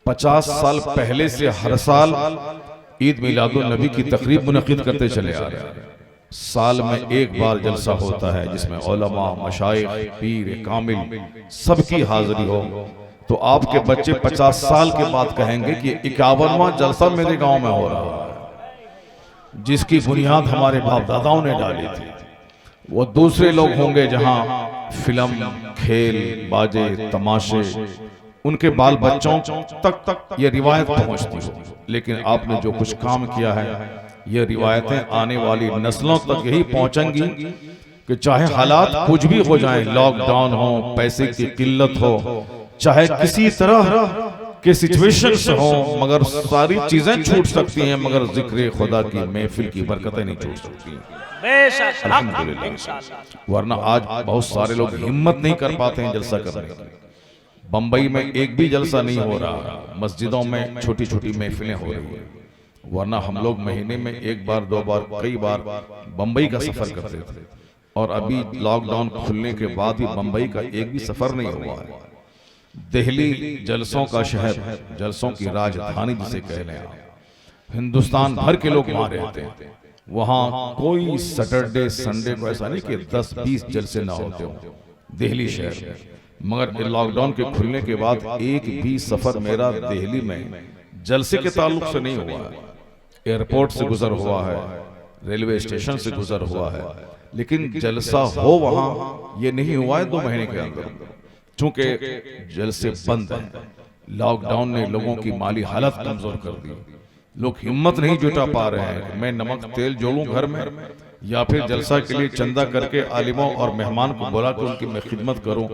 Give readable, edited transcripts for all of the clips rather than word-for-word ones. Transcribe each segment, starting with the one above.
50 साल पहले से हर साल ईद मिलादुन नबी की तकरीब मुनक़िद करते चले आ रहे हैं। साल में एक बार जलसा होता है जिसमें उलमा, मशाइख, पीर कामिल सबकी हाजिरी हो। तो आपके बच्चे 50 साल के बाद कहेंगे कि 51वां जलसा मेरे गांव में हो रहा है, जिसकी बुनियाद हमारे बाप दादाओं ने डाली थी। वो दूसरे लोग होंगे जहां फिल्म, खेल, बाजे, तमाशे उनके बाल बच्चों तक ये रिवायत पहुंचती हो। लेकिन आपने जो कुछ काम किया है, ये रिवायतें आने वाली नस्लों तक यही पहुंचेंगी कि चाहे हालात कुछ भी हो जाएं, लॉकडाउन हो, पैसे की किल्लत हो, चाहे किसी तरह के सिचुएशन से हो, मगर सारी चीजें छूट सकती हैं, मगर जिक्र खुदा की महफिल की बरकतें नहीं छूट सकती। वरना आज बहुत सारे लोग हिम्मत नहीं कर पाते हैं जलसा करने की। बंबई में एक भी जलसा नहीं हो रहा, मस्जिदों में छोटी छोटी महफिलें हो रही है। वरना हम लोग महीने में एक बार, दो बार, कई बार बंबई का सफर करते थे, और अभी लॉकडाउन खुलने के बाद भी बंबई का एक भी सफर नहीं हुआ है। दिल्ली जलसों का शहर, जलसों की राजधानी जिसे कह लें आप, हिंदुस्तान भर के लोग वहां रहते हैं। वहां कोई सैटरडे संडे को ऐसा नहीं कि 10-20 जलसे ना होते हो दिल्ली शहर में। मगर लॉकडाउन के खुलने के बाद एक भी सफर मेरा दिल्ली में जलसे के ताल्लुक से नहीं हुआ है। एयरपोर्ट से गुजर हुआ है, रेलवे स्टेशन से गुजर हुआ है, लेकिन जलसा हो वहां ये नहीं हुआ है 2 महीने के अंदर। चूंकि जलसे बंद है, लॉकडाउन ने लोगों की माली हालत कमजोर कर दी। लोग हिम्मत नहीं जुटा पा रहे हैं कि मैं नमक तेल जोड़ूं घर में, या फिर जलसा के लिए चंदा करके आलिमों और मेहमान को बुला कर उनकी मैं खिदमत करूं।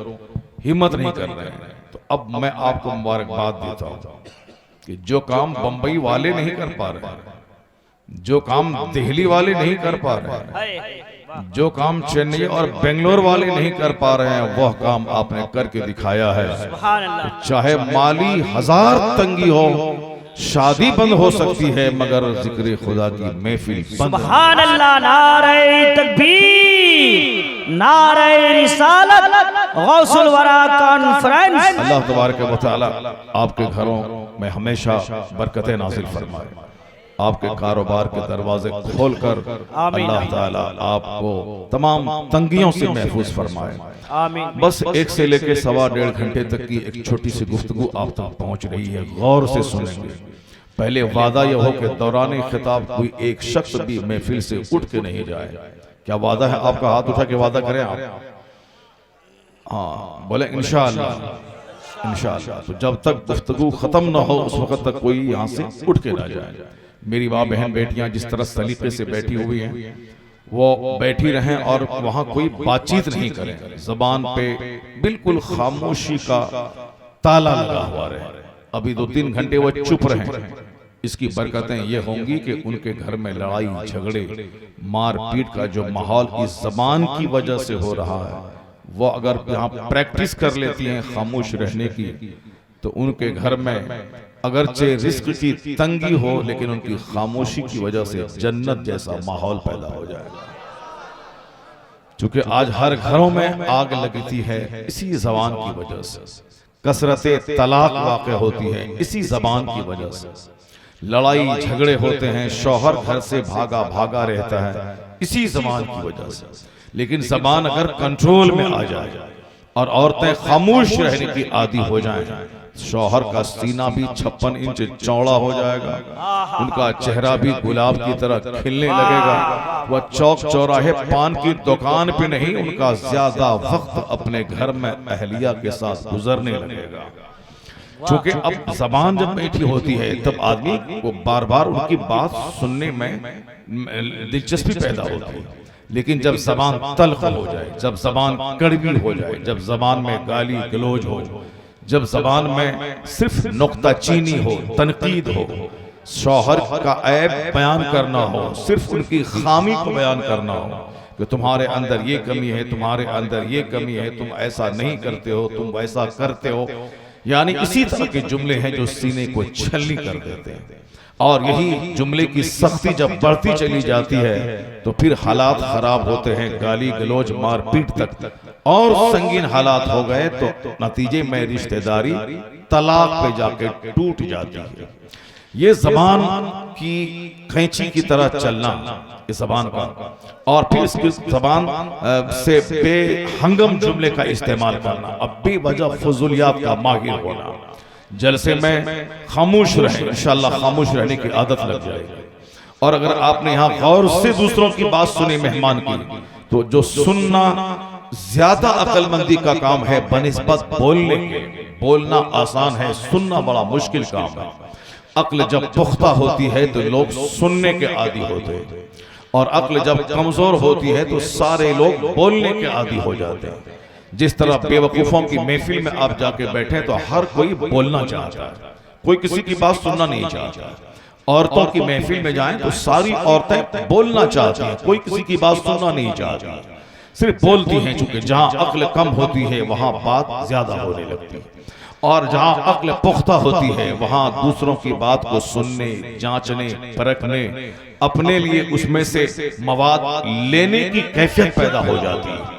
हिम्मत नहीं कर रहे हैं। तो अब मैं आपको मुबारकबाद देता हूं कि जो काम बंबई वाले नहीं कर पा रहे हैं, जो काम दिल्ली वाले नहीं कर पा रहे हैं, जो काम चेन्नई और बेंगलोर वाले नहीं कर पा रहे हैं, वह काम आपने करके दिखाया है। तो चाहे माली 1000 तंगी हो, शादी बंद हो सकती है, मगर जिक्र खुदा की महफिल बंद। सुभान अल्लाह, नारे तकबीर, नारे रिसालत, गौसुल वरा कॉन्फ्रेंस। अल्लाह तबारक व तआला आपके घरों में हमेशा बरकतें नाजिल फरमाए, आपके कारोबार के दरवाजे खोलकर अल्लाह ताला आपको तमाम तंगियों से महफूज फरमाए। बस 1 से लेकर 1.25 घंटे तक की एक छोटी सी गुफ्तगू आप तक पहुंच रही है, गौर से सुनेंगे। पहले वादा यह हो कि दौरान खिताब कोई एक शख्स भी महफिल से उठ के नहीं जाए। क्या वादा है आपका? हाथ उठा के वादा करें आप। हाँ बोले इंशाअल्लाह, इंशाअल्लाह। तो जब तक गुफ्तगू खत्म ना हो उस वक्त तक कोई यहाँ से उठ के ना जाए। मेरी माँ बहन बेटियां जिस तरह सलीके से बैठी हुई हैं, वो बैठी रहें और वहां कोई बातचीत नहीं करें, जबान पे बिल्कुल खामोशी का ताला लगा हुआ रहे। अभी 2-3 घंटे वो चुप रहें। इसकी बरकतें ये होंगी कि उनके घर में लड़ाई झगड़े, मारपीट का जो माहौल इस जबान की वजह से हो रहा है, वो अगर यहाँ प्रैक्टिस कर लेती हैं खामोश रहने की, तो उनके घर में अगरचे रिस्क की तंगी हो, लेकिन उनकी खामोशी की वजह से जन्नत जैसा माहौल पैदा हो जाएगा। क्योंकि आज हर घरों में आग लगती है इसी जबान की वजह से, कसरते तलाक वाक़ होती है इसी जबान की वजह से, लड़ाई झगड़े होते हैं, शौहर घर से भागा भागा रहता है इसी जबान की वजह से। लेकिन जबान अगर कंट्रोल में आ जाए और औरतें खामोश रहने की आदी हो जाएं, शौहर का सीना भी 56 इंच चौड़ा हो जाएगा, उनका चेहरा भी गुलाब की तरह खिलने लगेगा। वह चौक चौराहे पान की दुकान पे नहीं, उनका ज्यादा वक्त अपने घर में अहलिया के साथ गुजरने लगेगा। क्योंकि अब जबान जब बैठी होती है तब आदमी को बार बार उनकी बात सुनने में दिलचस्पी पैदा होती है। लेकिन जब जबान तल्ख हो जाए, जब जबान कड़वी हो जाए, जब जबान में गाली गलौज हो, जब जबान में सिर्फ नुक्ताचीनी हो, तनकीद हो, शौहर का ऐब बयान करना हो, सिर्फ उनकी खामी को बयान करना हो कि तुम्हारे अंदर ये कमी है, तुम्हारे अंदर ये कमी है, तुम ऐसा नहीं करते हो, तुम वैसा करते हो, यानी इसी तरह के जुमले हैं जो सीने को छलनी कर देते हैं। और यही जुमले की सख्ती जब बढ़ती चली जाती है तो फिर हालात खराब होते हैं, गाली गलौज मारपीट तक और संगीन हालात हो गए तो नतीजे में रिश्तेदारी तलाक पे जाके टूट जाती है। ये जबान की कैंची की तरह चलना इस जबान का, और फिर इसकी जबान से बेहंगम जुमले का इस्तेमाल करना, अब बेवजह फजूलियात का माहिर होना। जलसे में खामोश रहे, इंशाअल्लाह खामोश रहने की आदत लग जाएगी। और अगर आपने यहाँ गौर से दूसरों की बात सुनी मेहमान की, तो जो सुनना ज्यादा अक्लमंदी का काम है बनिस्बत बोलने के। बोलना आसान है, सुनना बड़ा मुश्किल काम है। अक्ल जब पुख्ता होती है तो लोग सुनने के आदी होते हैं, और अक्ल जब कमजोर होती है तो सारे लोग बोलने के आदी हो जाते हैं। जिस तरह बेवकूफों की महफिल में आप जाके बैठे तो हर कोई बोलना चाहता है, कोई किसी की बात सुनना नहीं चाहता। औरतों की महफिल में जाएं तो सारी औरतें बोलना चाहती हैं, कोई किसी की बात सुनना नहीं चाहती, सिर्फ बोलती हैं। चूंकि जहां अक्ल कम होती है वहां बात ज्यादा होने लगती है, और जहां अक्ल पुख्ता होती है वहां दूसरों की बात को सुनने, जांचने, परखने, अपने लिए उसमें से मवाद लेने की कैफियत पैदा हो जाती है।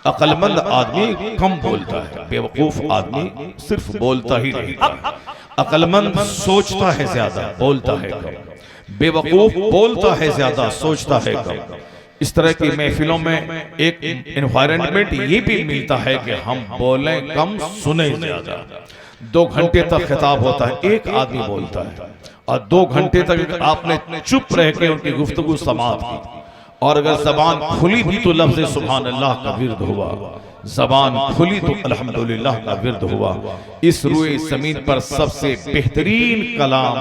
अक्लमंद आदमी कम बोलता है, बेवकूफ आदमी सिर्फ बोलता ही रहता है। अक्लमंद सोचता है ज्यादा, बोलता है कम। बेवकूफ बोलता है ज्यादा, सोचता है कम। इस तरह की महफिलों में एक एनवायरनमेंट ये भी मिलता है कि हम बोलें कम, सुने ज्यादा। 2 घंटे तक खिताब होता है, एक आदमी बोलता है, और 2 घंटे तक आपने चुप रह के उनकी गुफ्तगू समाप्त की। और अगर जबान खुली भी तो लफ्ज़ सुभान अल्लाह का विर्द हुआ, जबान खुली तो अल्हम्दुलिल्लाह का विर्द हुआ। इस रुए जमीन पर सबसे बेहतरीन कलाम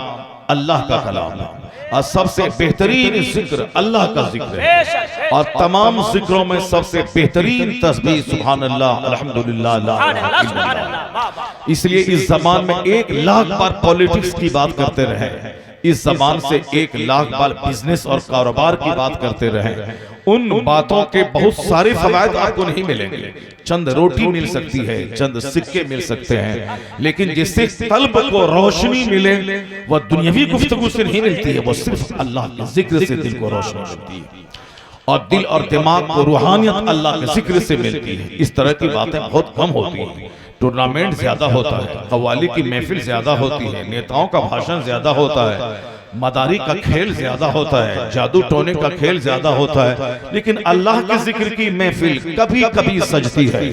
अल्लाह का कलाम है, और सबसे बेहतरीन जिक्र अल्लाह का जिक्र है, और तमाम जिक्रों में सबसे बेहतरीन तस्बीह सुभान अल्लाह, अल्हम्दुलिल्लाह, ला इलाहा इल्लल्लाह। इसलिए इस जबान में 1 लाख बार पॉलिटिक्स की बात करते रहे, इस जबान से 1 लाख बार बिजनेस और कारोबार की बात करते रहे। उन बातों के बहुत सारे फवायद आपको नहीं मिलेंगे। चंद रोटी मिल सकती है, चंद सिक्के मिल सकते हैं, लेकिन जिससे कल्ब को रोशनी मिले वह दुनियावी गुफ्तगू से नहीं मिलती है, वो सिर्फ अल्लाह के जिक्र से दिल को रोशनी मिलती है, और दिल और दिमाग को रूहानियत अल्लाह के जिक्र से मिलती है। इस तरह की बातें बहुत कम होती हैं। टूर्नामेंट ज्यादा होता है, कव्वाली की महफिल ज्यादा होती है, नेताओं का भाषण ज्यादा होता है, मदारी का खेल ज्यादा होता है, जादू टोने का खेल ज्यादा होता है, लेकिन अल्लाह के जिक्र की महफिल कभी कभी सजती है।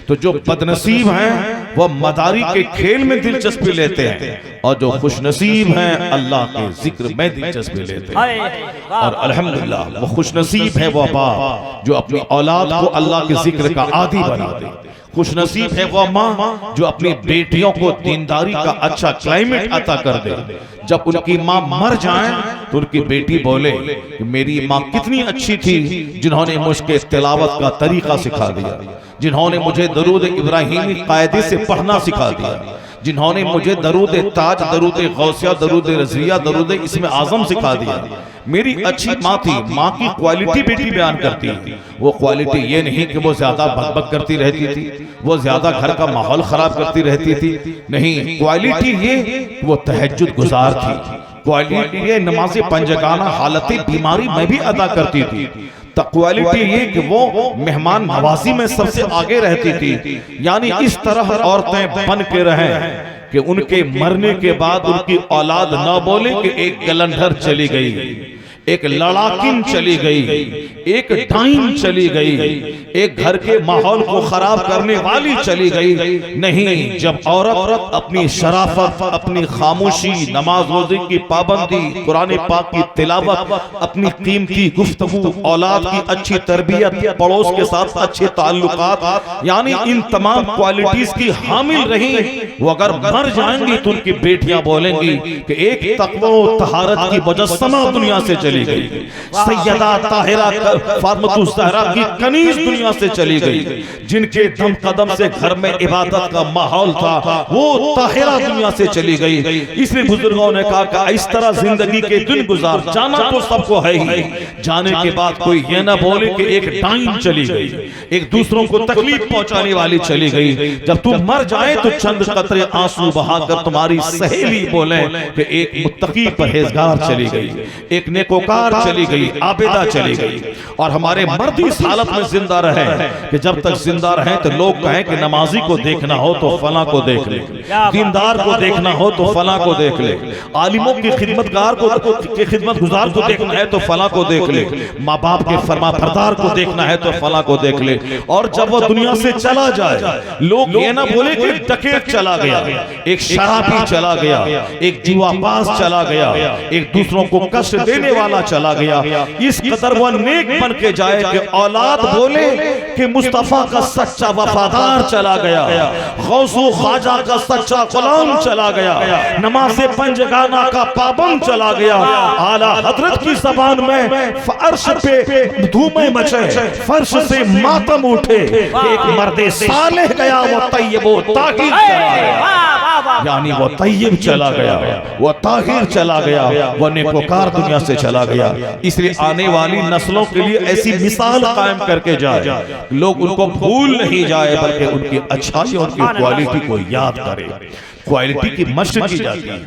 तो जो बदनसीब हैं वह मदारी के खेल में दिलचस्पी लेते हैं, और जो खुशनसीब हैं अल्लाह के जिक्र में दिलचस्पी लेते हैं। और अल्हम्दुलिल्लाह वो खुशनसीब है वह बाप जो अपनी औलाद को अल्लाह के जिक्र का आदी बना दे। खुशनसीब है वह माँ जो अपनी बेटियों को दीनदारी का अच्छा क्लाइमेट अता कर दे। जब उनकी माँ मर जाए तो उनकी बेटी बोले कि मेरी माँ कितनी अच्छी थी, जिन्होंने मुझको तिलावत का तरीका सिखा दिया, जिन्होंने मुझे दरूद इब्राहिमी कायदे से पढ़ना सिखा दिया, जिन्होंने मुझे दरूद ताज, दरूद गौसिया, दरूद रज़िया, दरूद इसमें आज़म सिखा दिया। मेरी अच्छी माँ थी। माँ की क्वालिटी बेटी बयान करती है। वो क्वालिटी ये नहीं कि वो ज्यादा बकबक करती रहती थी, वो ज्यादा घर का माहौल खराब करती रहती थी, नहीं, क्वालिटी ये वो तहज्जुद गुजार थी, क्वालिटी ये नमाज़े पंजगाना हालत बीमारी में भी अदा करती थी, क्वालिटी ये कि वो मेहमान नवाजी में सबसे आगे रहती थी। यानी इस तरह औरतें बन के रहें कि उनके मरने के बाद उनकी औलाद न बोले कि एक गलंधर चली गई, एक लड़ाकिन चली गई, एक डाइन चली गई, एक घर के माहौल को खराब करने वाली चली गई। नहीं, जब औरत अपनी शराफत, अपनी खामोशी, नमाज रोजे की पाबंदी, कुरान पाक की तिलावत, अपनी कीमती गुफ्तगू, औलाद की अच्छी तरबियत, पड़ोस के साथ अच्छे ताल्लुकात, यानी इन तमाम क्वालिटीज की हामिल रही, वो अगर मर जाएंगी तो उनकी बेटियां बोलेंगी कि एक तक़वा और तहारत की मुजस्समा दुनिया से चली गई, सैयदा ताहिरा फातिमा ज़हरा की कनीज दुनिया से चली गई, जिनके दम कदम से घर में इबादत का माहौल था वो ताहिरा दुनिया से चली गई। इसलिए बुजुर्गों ने कहा कि इस तरह जिंदगी के दिन गुजार, जाना तो सबको है ही, जाने के बाद कोई ये ना बोले कि एक डाइन चली गई, एक दूसरों को तकलीफ पहुंचाने वाली चली गई। जब तू मर जाए तो चंद कतरे आंसू बहाकर तुम्हारी सहेली बोले कि एक मुत्तकी परहेजगार चली गई, एक नेको नेकोकार चली गई, आबिदा चली गई, और हमारे मर्द इस हालत में जिंदा रहे कि जब तक जिंदा रहे तो लोग कहें कि नमाजी को देखना हो तो फला को देख ले, दीनदार को देखना हो तो फला को देख ले, आलिमों की खिदमतगार के खिदमत गुजार को देखना है तो फला को देख ले, माँ बाप के फरमा बरदार को देखना है तो फला को देख ले। और जब वो दुनिया से चला जाए लोग ये ना बोले कि डकैत चला गया, एक शराबी चला गया, एक जुआबाज चला गया, एक दूसरों को कष्ट देने वाला चला गया। इस कदर वो नेक बन के जाए कि औलाद बोले कि मुस्तफा का सच्चा वफादार चला गया, गौसो ख्वाजा का सच्चा गुलाम चला गया, नमाज़े पंजगाना का पाबंद चला गया। आला हजरत की ज़बान में फर्श पे धूमें मचे, फर्श से मातम उठे, एक मर्दे सालेह गया, वो तय्यबो ताहिर चला गया, यानी वो तय्यब चला गया, वो ताहिर चला गया, वो नेकोकार दुनिया से चला गया। इसलिए आने वाली नस्लों के लिए ऐसी मिसाल कायम करके जाए, लोग उनको भूल नहीं जाए बल्कि उनकी अच्छाई और उनकी क्वालिटी को याद करें। क्वालिटी की मशक की जाती है,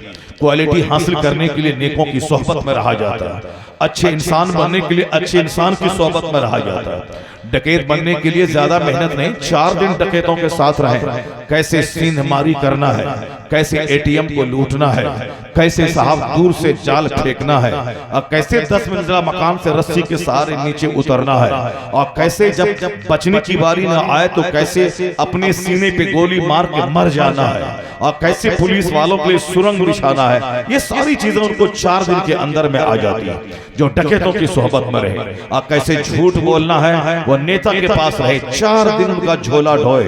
क्वालिटी हासिल करने के लिए नेकों की सोहबत में रहा जाता है, अच्छे इंसान बनने के लिए अच्छे इंसान की सोहबत में रहा जाता है। डकैत बनने के लिए ज्यादा मेहनत नहीं, 4 दिन डकैतों के साथ रहें, कैसे सींधमारी करना है, कैसे एटीएम को लूटना है, कैसे साहब दूर से जाल फेंकना है, और कैसे 10 मंजिला मकान से रस्सी के सहारे नीचे उतरना है, और कैसे जब बचने की बारी न आए तो कैसे अपने सीने पे गोली मार के मर जाना है, और कैसे पुलिस वालों के लिए सुरंग बिछाना है। ये सारी चीजें उनको 4 दिन के अंदर में आ जाती है जो डकैतों की सोहबत में रहे। और कैसे झूठ बोलना है, वो नेता के पास रहे, 4 दिन उनका झोला ढोए,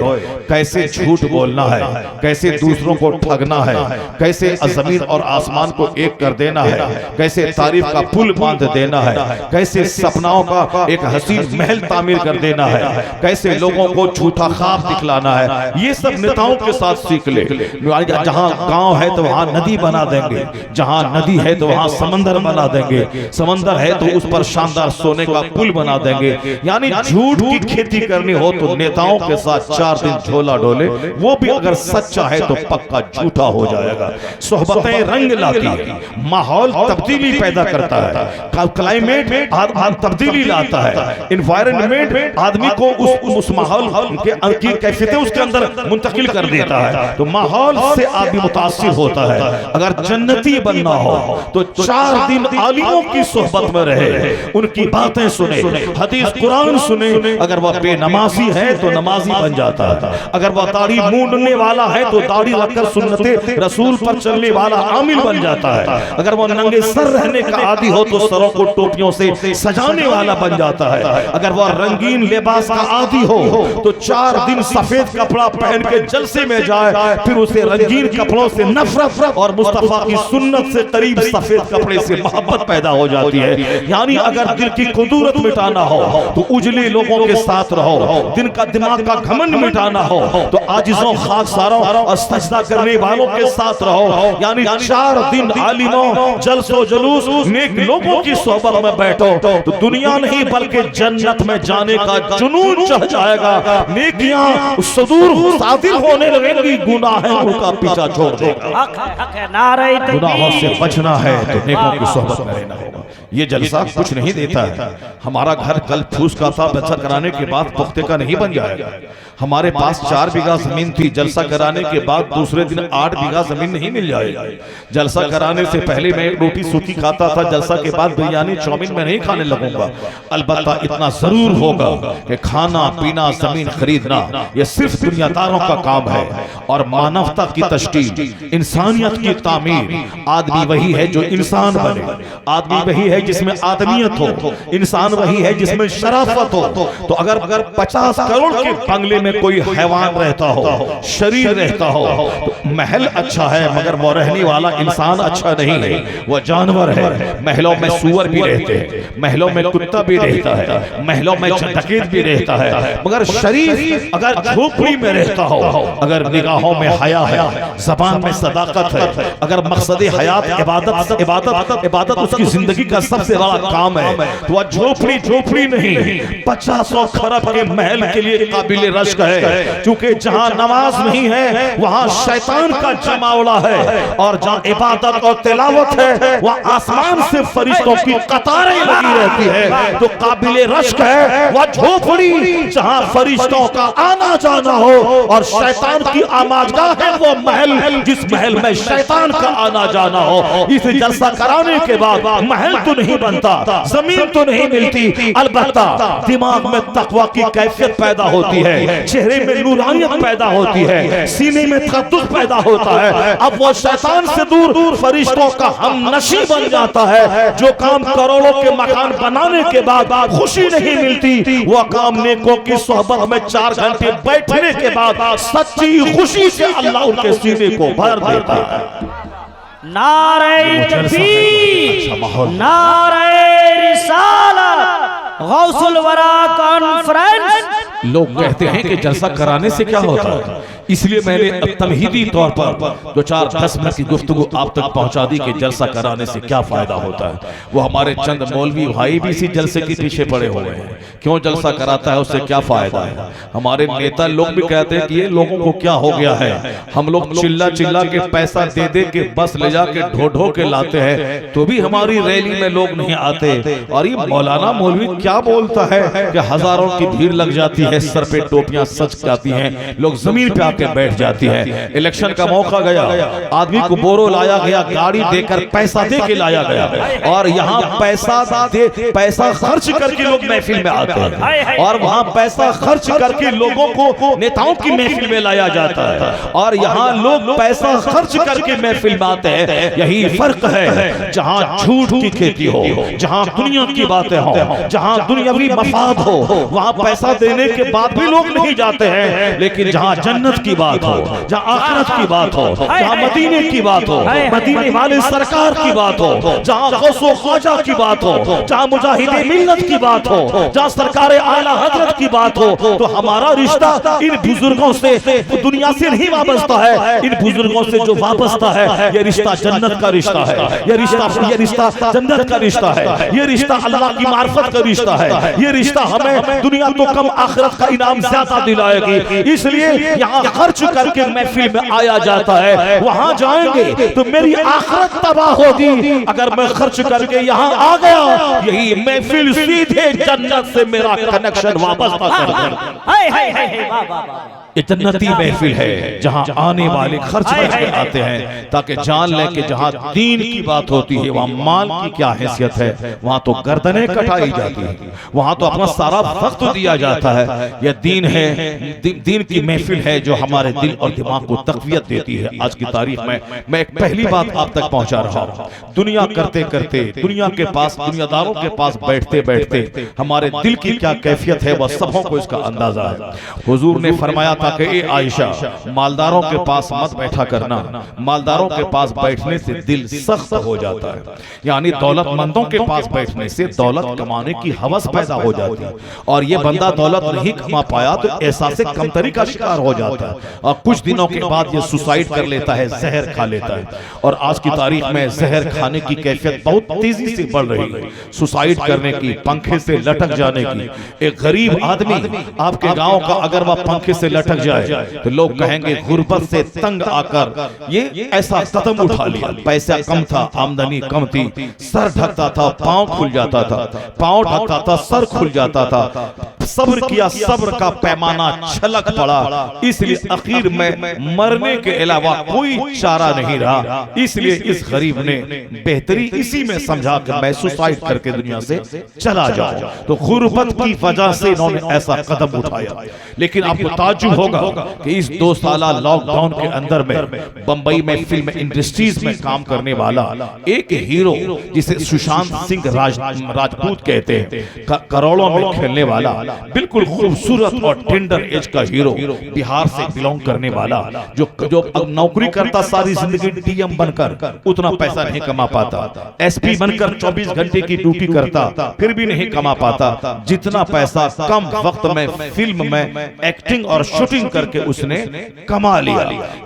कैसे झूठ बोलना है, कैसे दूसरों को ठगना है, कैसे जमीन और आसमान को एक कर देना है, कैसे तारीफ का पुल बांध देना है, कैसे सपनाओं का एक हसीन महल तामीर कर देना है, कैसे लोगों को झूठा ख्वाब दिखलाना है। ये सब नेताओं के साथ सीख ले। जहां गांव है तो वहां नदी बना देंगे, जहां नदी है तो वहां समंदर बना देंगे, समंदर है तो उस पर शानदार सोने का पुल बना देंगे। यानी झूठ की खेती करनी हो तो नेताओं के साथ 4 दिन झोला डोले, वो भी अगर सच्चा है तो पक्का झूठा हो जाएगा। सोहबतें रंग लाती है, माहौल तब्दीली पैदा करता है, क्लाइमेट तब्दीली लाता है, एनवायरनमेंट आदमी को उस माहौल की कैफियतें उसके अंदर मुंतकिल कर देता है, तो माहौल से आदमी मुतासिर होता है। अगर जन्नती बनना हो तो 4 दिन आलिमों की सोहबत में रहे, उनकी बातें सुने, हदीस कुरान सुने। अगर वह बेनमाजी है तो नमाजी बन जाता है, अगर वह दाढ़ी मूंढने वाला है तो दाढ़ी रखकर सुन्नते रसूल पर चलने वाला आमिल बन जाता है, अगर वह नंगे सर रहने का आदी हो तो सरों को टोपियों से सजाने वाला बन जाता है, अगर वह रंगीन लिबास का आदी हो तो 4 दिन सफेद कपड़ा पहन के जलसे में जाए, फिर उसे रंगीन कपड़ों से नफरत और मुस्तफा की सुन्नत से करीब सफेद कपड़े से मोहब्बत पैदा हो जाती है। यानी अगर दिल की कुदूरत मिटाना हो तो उजले लोगों के साथ रहो, दिन का दिमाग का घमंड मिटाना हो तो आजिजों खाकसारों और सजदा करने वालों के साथ रहो। यानी 4 दिन आलिमों जलसो जुलूस नेक लोगों की सोहबत में बैठो तो दुनिया नहीं बल्कि जन्नत में जाने का जुनून चढ़ जाएगा। नेकियां सुदूर सादिर होने लगेंगी, गुनाह उनका पीछा छोड़ देगा। गुनाहों से बचना है तो नेकों की सोहबत में रहना होगा। ये जलसा कुछ नहीं देता है। हमारा घर कल फूस का था, जलसा कराने के बाद पुख्ते का नहीं बन जाएगा। हमारे पास 4 बीघा जमीन थी, जलसा कराने के बाद दूसरे दिन 8 बीघा जमीन नहीं मिल जाएगी। जलसा कराने से पहले मैं रोटी सूखी खाता था, जलसा के बाद बिरयानी चाउमीन में नहीं खाने लगूंगा। अलबत्ता इतना जरूर होगा कि खाना पीना जमीन खरीदना यह सिर्फ दुनियादारों का काम है, और मानवता की तशकील इंसानियत की तामीर। आदमी वही है जो इंसान बने, आदमी वही है जिसमें आदमियत हो, इंसान वही है जिसमें शराफत हो। तो अगर 50 करोड़ के बंगले में कोई हैवान रहता हो, शरीर रहता हो, तो महल अच्छा है मगर वो रहने वाला इंसान अच्छा नहीं है, वो जानवर है। महलों में सूअर भी रहते हैं, महलों में कुत्ता भी रहता है, महलों में डकैत भी रहता है, मगर शरीर अगर झोपड़ी में रहता हो, अगर निगाहों में हया है, ज़बान में सदाकत है, अगर मकसद हयात इबादत उसकी जिंदगी का सबसे बड़ा काम है, तो वह झोपड़ी नहीं 50 खरब के महल के लिए काबिल रश्क है। क्योंकि जहां नमाज नहीं है वहां शैतान शैतान का जमावड़ा है, और जहाँ इबादत और तिलावत है वहाँ आसमान से फरिश्तों की कतारें लगी रहती है। तो काबिले रश्क है वह झोपड़ी जहाँ फरिश्तों का आना जाना हो, और शैतान की आमाजगाह है वो महल जिस महल में शैतान का आना जाना हो। इस जलसा कराने के बाद महल तो नहीं बनता, जमीन तो नहीं मिलती, अलबत्ता दिमाग में तकवा की कैफियत पैदा होती है, चेहरे में नूरानियत पैदा होती है, सीने में तकद्दुस पैदा होता है। अब वो शैतान से दूर फरिश्तों का हमनशी बन जाता है। जो काम करोड़ों के मकान बनाने के बाद खुशी नहीं मिलती, वो काम नेकों की सोहबत में 4 घंटे बैठने के बाद सच्ची खुशी से अल्लाह उनके सीने को भर देता है। नारे तकबीर, नारे रिसालत, गौसुल वरा कॉन्फ्रेंस। लोग कहते हैं कि जलसा कराने से क्या होता है, इसलिए मैंने तमहीदी तौर पर 2-4-10 मिनट की गुफ्तगू आप तक पहुंचा दी कि जलसा कराने से क्या फायदा होता है। वो हमारे चंद मौलवी भाई भी इसी जलसे के पीछे पड़े हुए हैं, क्यों जलसा कराता है, उससे क्या फायदा है। हमारे नेता लोग भी कहते हैं कि ये लोगों को क्या हो गया है, हम लोग चिल्ला चिल्ला के पैसा दे दे के बस ले जाके ढो ढो के लाते हैं, तो भी हमारी रैली में लोग नहीं आते। और ये मौलाना मौलवी क्या बोलता है कि हजारों की भीड़ लग जाती है, सर पे टोपियां सच जाती हैं, लोग जमीन पे आके बैठ जाती है। इलेक्शन का मौका गया, आदमी को बोरो लाया गया, गाड़ी देकर पैसा दे के लाया गया, और यहाँ पैसा खर्च करके लोग महफिल में आते हैं, और वहाँ पैसा खर्च करके लोगों को नेताओं की महफिल में लाया जाता है, और यहाँ लोग पैसा खर्च करके महफिल में आते हैं। यही फर्क है, जहाँ झूठ की खेती हो, जहाँ दुनिया की बातें हो, जहाँ दुनियावी मफाद हो, वहाँ पैसा देने के बाद भी लोग नहीं जाते हैं। लेकिन जहाँ जन्नत की बात हो, जहाँ आखिरत की बात हो, जहाँ मदीने की बात हो, मदीने वाले सरकार की बात हो, जहाँ गौसो ख्वाजा की बात हो, जहाँ मुजाहिदे मिल्लत की बात हो, जहाँ सरकार आला हजरत की बात हो, तो हमारा रिश्ता इन बुजुर्गों से दुनिया से नहीं वाबस्ता है। इन बुजुर्गों से जो वाबस्ता है, ये रिश्ता जन्नत का रिश्ता है, ये रिश्ता जन्नत का रिश्ता है, ये रिश्ता अल्लाह की मार्फत का रिश्ता है। ये रिश्ता हमें दुनिया तो कम आखिरत का इनाम ज्यादा दिलाएगी। इसलिए यहाँ खर्च करके महफिल में आया जाता है। वहां जाएंगे तो मेरी आखिरत तबाह होगी अगर मैं खर्च करके यहाँ आ गया। यही महफिल सीधे जन्नत से मेरा कनेक्शन वापस कर देगा। ये जन्नती महफिल है जहाँ आने वाले खर्च करके आते हैं, ताकि जान लें कि जहाँ दीन की बात होती है वहाँ माल की क्या हैसियत है। वहाँ तो गर्दनें कटाई जाती है, वहाँ तो अपना सारा वक्त दिया जाता है। यह दीन है, दीन की महफिल है जो हमारे दिल और दिमाग को तक़वियत देती है। आज की तारीख में मैं एक पहली बात आप तक पहुँचा रहा हूँ। दुनिया करते करते दुनिया के पास, दुनियादारों के पास बैठते बैठते हमारे दिल की क्या कैफियत है वह सबों को इसका अंदाजा है। हुजूर ने फरमाया था कि ए आयशा, मालदारों के पास मत बैठा करना, मालदारों के पास बैठने से दिल सख्त हो जाता है। यानी दौलतमंदों के पास बैठने से दौलत कमाने की हवस पैदा हो जाती है, और ये बंदा दौलत नहीं कमा पाया तो एहसास कमतरी का शिकार हो जाता है, और कुछ दिनों के बाद ये सुसाइड कर लेता है, जहर खा लेता है। और आज की तारीख में जहर खाने की कैफियत बहुत तेजी से बढ़ रही है। सुसाइड करने की, पंखे से लटक जाने की। एक गरीब आदमी आपके गांव का अगर वह पंखे से लटक जाए तो लोग कहेंगे गुर्बत से तंग आकर ये ऐसा कदम उठा लिया। पैसा कम था, आमदनी कम थी, सर ढकता था, पांव खुल जाता था, पांव ढकता था, सर खुल जाता था। सब्र किया, सब्र का पैमाना छलक पड़ा, इसलिए आखिर में मरने के अलावा कोई चारा नहीं रहा। इसलिए इस गरीब ने बेहतरी इसी में समझा कि मैं सुसाइड करके दुनिया से चला जाऊं। तो गुर्बत की वजह से इन्होंने ऐसा कदम उठाया। लेकिन आपको ताज्जुब होगा कि इस 2 साला लॉकडाउन के अंदर में बंबई में फिल्म इंडस्ट्रीज में काम करने वाला एक हीरो जिसे सुशांत सिंह राजपूत कहते हैं, करोड़ों में खेलने वाला, बिल्कुल खूबसूरत और टेंडर एज का हीरो, बिहार से बिलोंग करने वाला, जो नौकरी करता सारी जिंदगी डीएम बनकर उतना पैसा नहीं कमा पाता, एसपी बनकर 24 घंटे की ड्यूटी करता फिर भी नहीं कमा पाता, जितना पैसा कम वक्त में फिल्म में एक्टिंग और शूटिंग शूटिंग करके उसने कमा लिया।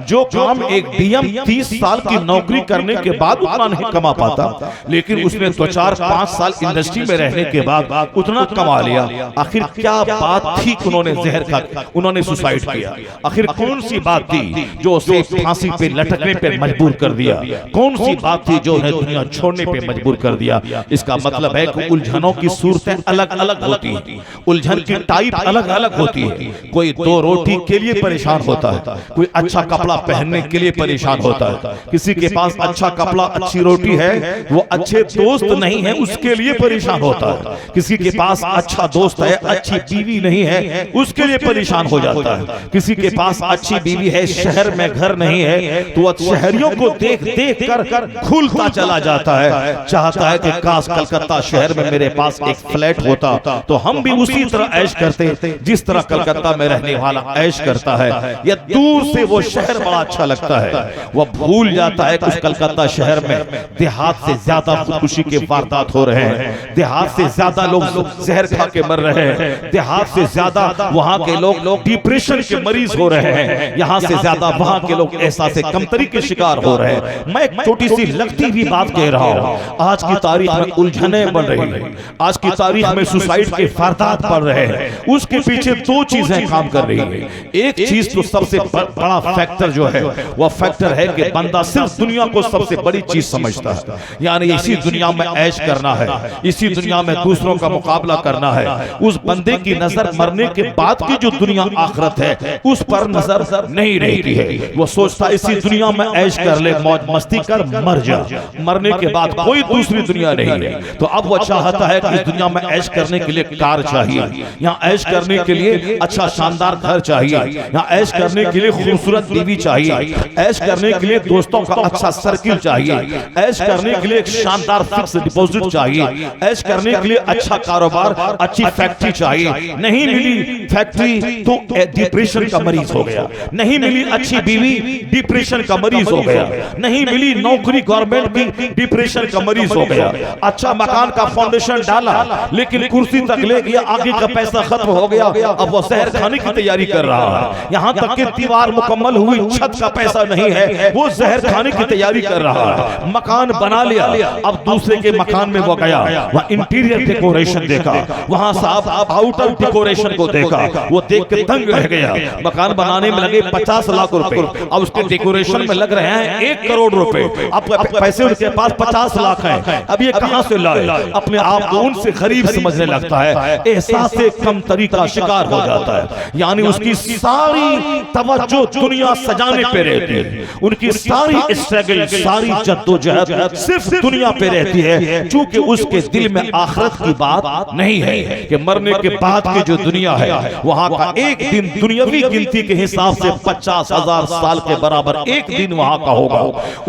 जो काम एक डीएम 30 साल की नौकरी करने के बाद उतना नहीं कमा पाता, लेकिन उसने 2-4-5 साल इंडस्ट्री में रहने के बाद उतना कमा लिया। आखिर क्या बात थी कि उन्होंने जहर खा, उन्होंने सुसाइड किया? आखिर कौन सी बात थी जो उसे फांसी पे लटकने पे मजबूर कर दिया? कौन सी बात थी जो उन्हें दुनिया छोड़ने पे मजबूर कर दिया? इसका मतलब है कि उलझनों की सूरतें अलग अलग होती हैं, उलझन की टाइप अलग अलग होती है। कोई 2 रोटी के लिए परेशान होता है, कोई अच्छा कपड़ा पहनने के लिए परेशान होता है, किसी के पास अच्छा कपड़ा अच्छी रोटी है, वो अच्छे दोस्त नहीं है उसके लिए परेशान होता है, किसी के पास अच्छा दोस्त है अच्छी बीवी नहीं है उसके लिए परेशान हो जाता है, किसी के पास अच्छी बीवी है शहर में घर नहीं है तो वह शहरियों को देख देख कर खुलता चला जाता है, चाहता है कि काश कलकत्ता शहर में मेरे पास एक फ्लैट होता तो हम भी उसी तरह ऐश करते जिस तरह कलकत्ता में रहने वाला ऐश करता है। या दूर से वो शहर बड़ा अच्छा लगता है, वह भूल जाता है कि उस कलकत्ता शहर में देहात से ज्यादा खुदकुशी के वारदात हो रहे हैं, देहात से ज्यादा लोग जहर खा के मर रहे हैं, देहात से ज्यादा वहां के लोग डिप्रेशन के मरीज हो रहे हैं, यहाँ से ज्यादा वहां के लोग एहसास कमतरी के शिकार हो रहे हैं। मैं एक छोटी सी लगती भी बात कह रहा हूँ, आज की तारीख में उलझने बन रही है, आज की तारीख में सुसाइड के वारदात बढ़ रहे हैं, उसके पीछे 2 चीजें काम कर रही है। एक चीज तो सबसे बड़ा फैक्टर जो है वह फैक्टर है कि बंदा सिर्फ दुनिया को सबसे बड़ी चीज समझता है, यानी इसी दुनिया में ऐश करना है, इसी दुनिया में दूसरों का मुकाबला करना है। उस बंदे की नजर मरने के बाद की जो दुनिया आखिरत है उस पर नजर नहीं रहती है। वो सोचता है इसी दुनिया में ऐश कर ले, मौज मस्ती कर, मर जा, मरने के बाद कोई दूसरी दुनिया नहीं है। तो अब वो चाहता है कि इस दुनिया में ऐश करने के लिए कार चाहिए, यहाँ ऐश करने के लिए अच्छा शानदार घर चाहिए, यहाँ ऐश करने के लिए खूबसूरत बीवी चाहिए, ऐश करने के लिए दोस्तों का अच्छा सर्किल चाहिए, ऐश करने के लिए एक शानदार फिक्स डिपॉजिट चाहिए, ऐश करने के लिए अच्छा कारोबार, अच्छी फैक्ट्री चाहिए। नहीं मिली फैक्ट्री तो डिप्रेशन का मरीज हो गया, नहीं मिली अच्छी बीवी डिप्रेशन का मरीज हो गया, नहीं मिली नौकरी गवर्नमेंट की डिप्रेशन का मरीज हो गया। अच्छा मकान का फाउंडेशन डाला लेकिन कुर्सी तक ले गया, आगे का पैसा खत्म हो गया, अब वो शहर खाने की तैयारी कर रहा है, यहाँ तक कि दीवार मुकम्मल हुई, छत का पैसा नहीं है, वो जहर खाने की तैयारी कर रहा है। मकान बना लिया, अब दूसरे के मकान में वो गया, वह इंटीरियर डेकोरेशन देखा, वहां साहब आउटर डेकोरेशन को देखा, वो देख के दंग रह गया। मकान बनाने में लगे 50 लाख रुपए, अब उसके डेकोरेशन में लग रहे हैं 1 करोड़ रुपए। अब पैसे उनके पास 50 लाख हैं, अब ये कहां से लाए? अपने आप को उनसे गरीब समझने लगता है, एहसास से कमतरी का शिकार हो जाता है। यानी उसकी सारी तवज्जो दुनिया सजाने पे रहती है, उनकी सारी स्ट्रगल, सारी जद्दोजहद सिर्फ दुनिया पे रहती है, क्योंकि उसके दिल में आखिरत की बात नहीं है कि मरने के बाद की जो दुनिया है वहां का एक दिन दुनियावी गिनती के हिसाब से 50,000 साल के बराबर एक दिन वहां का होगा,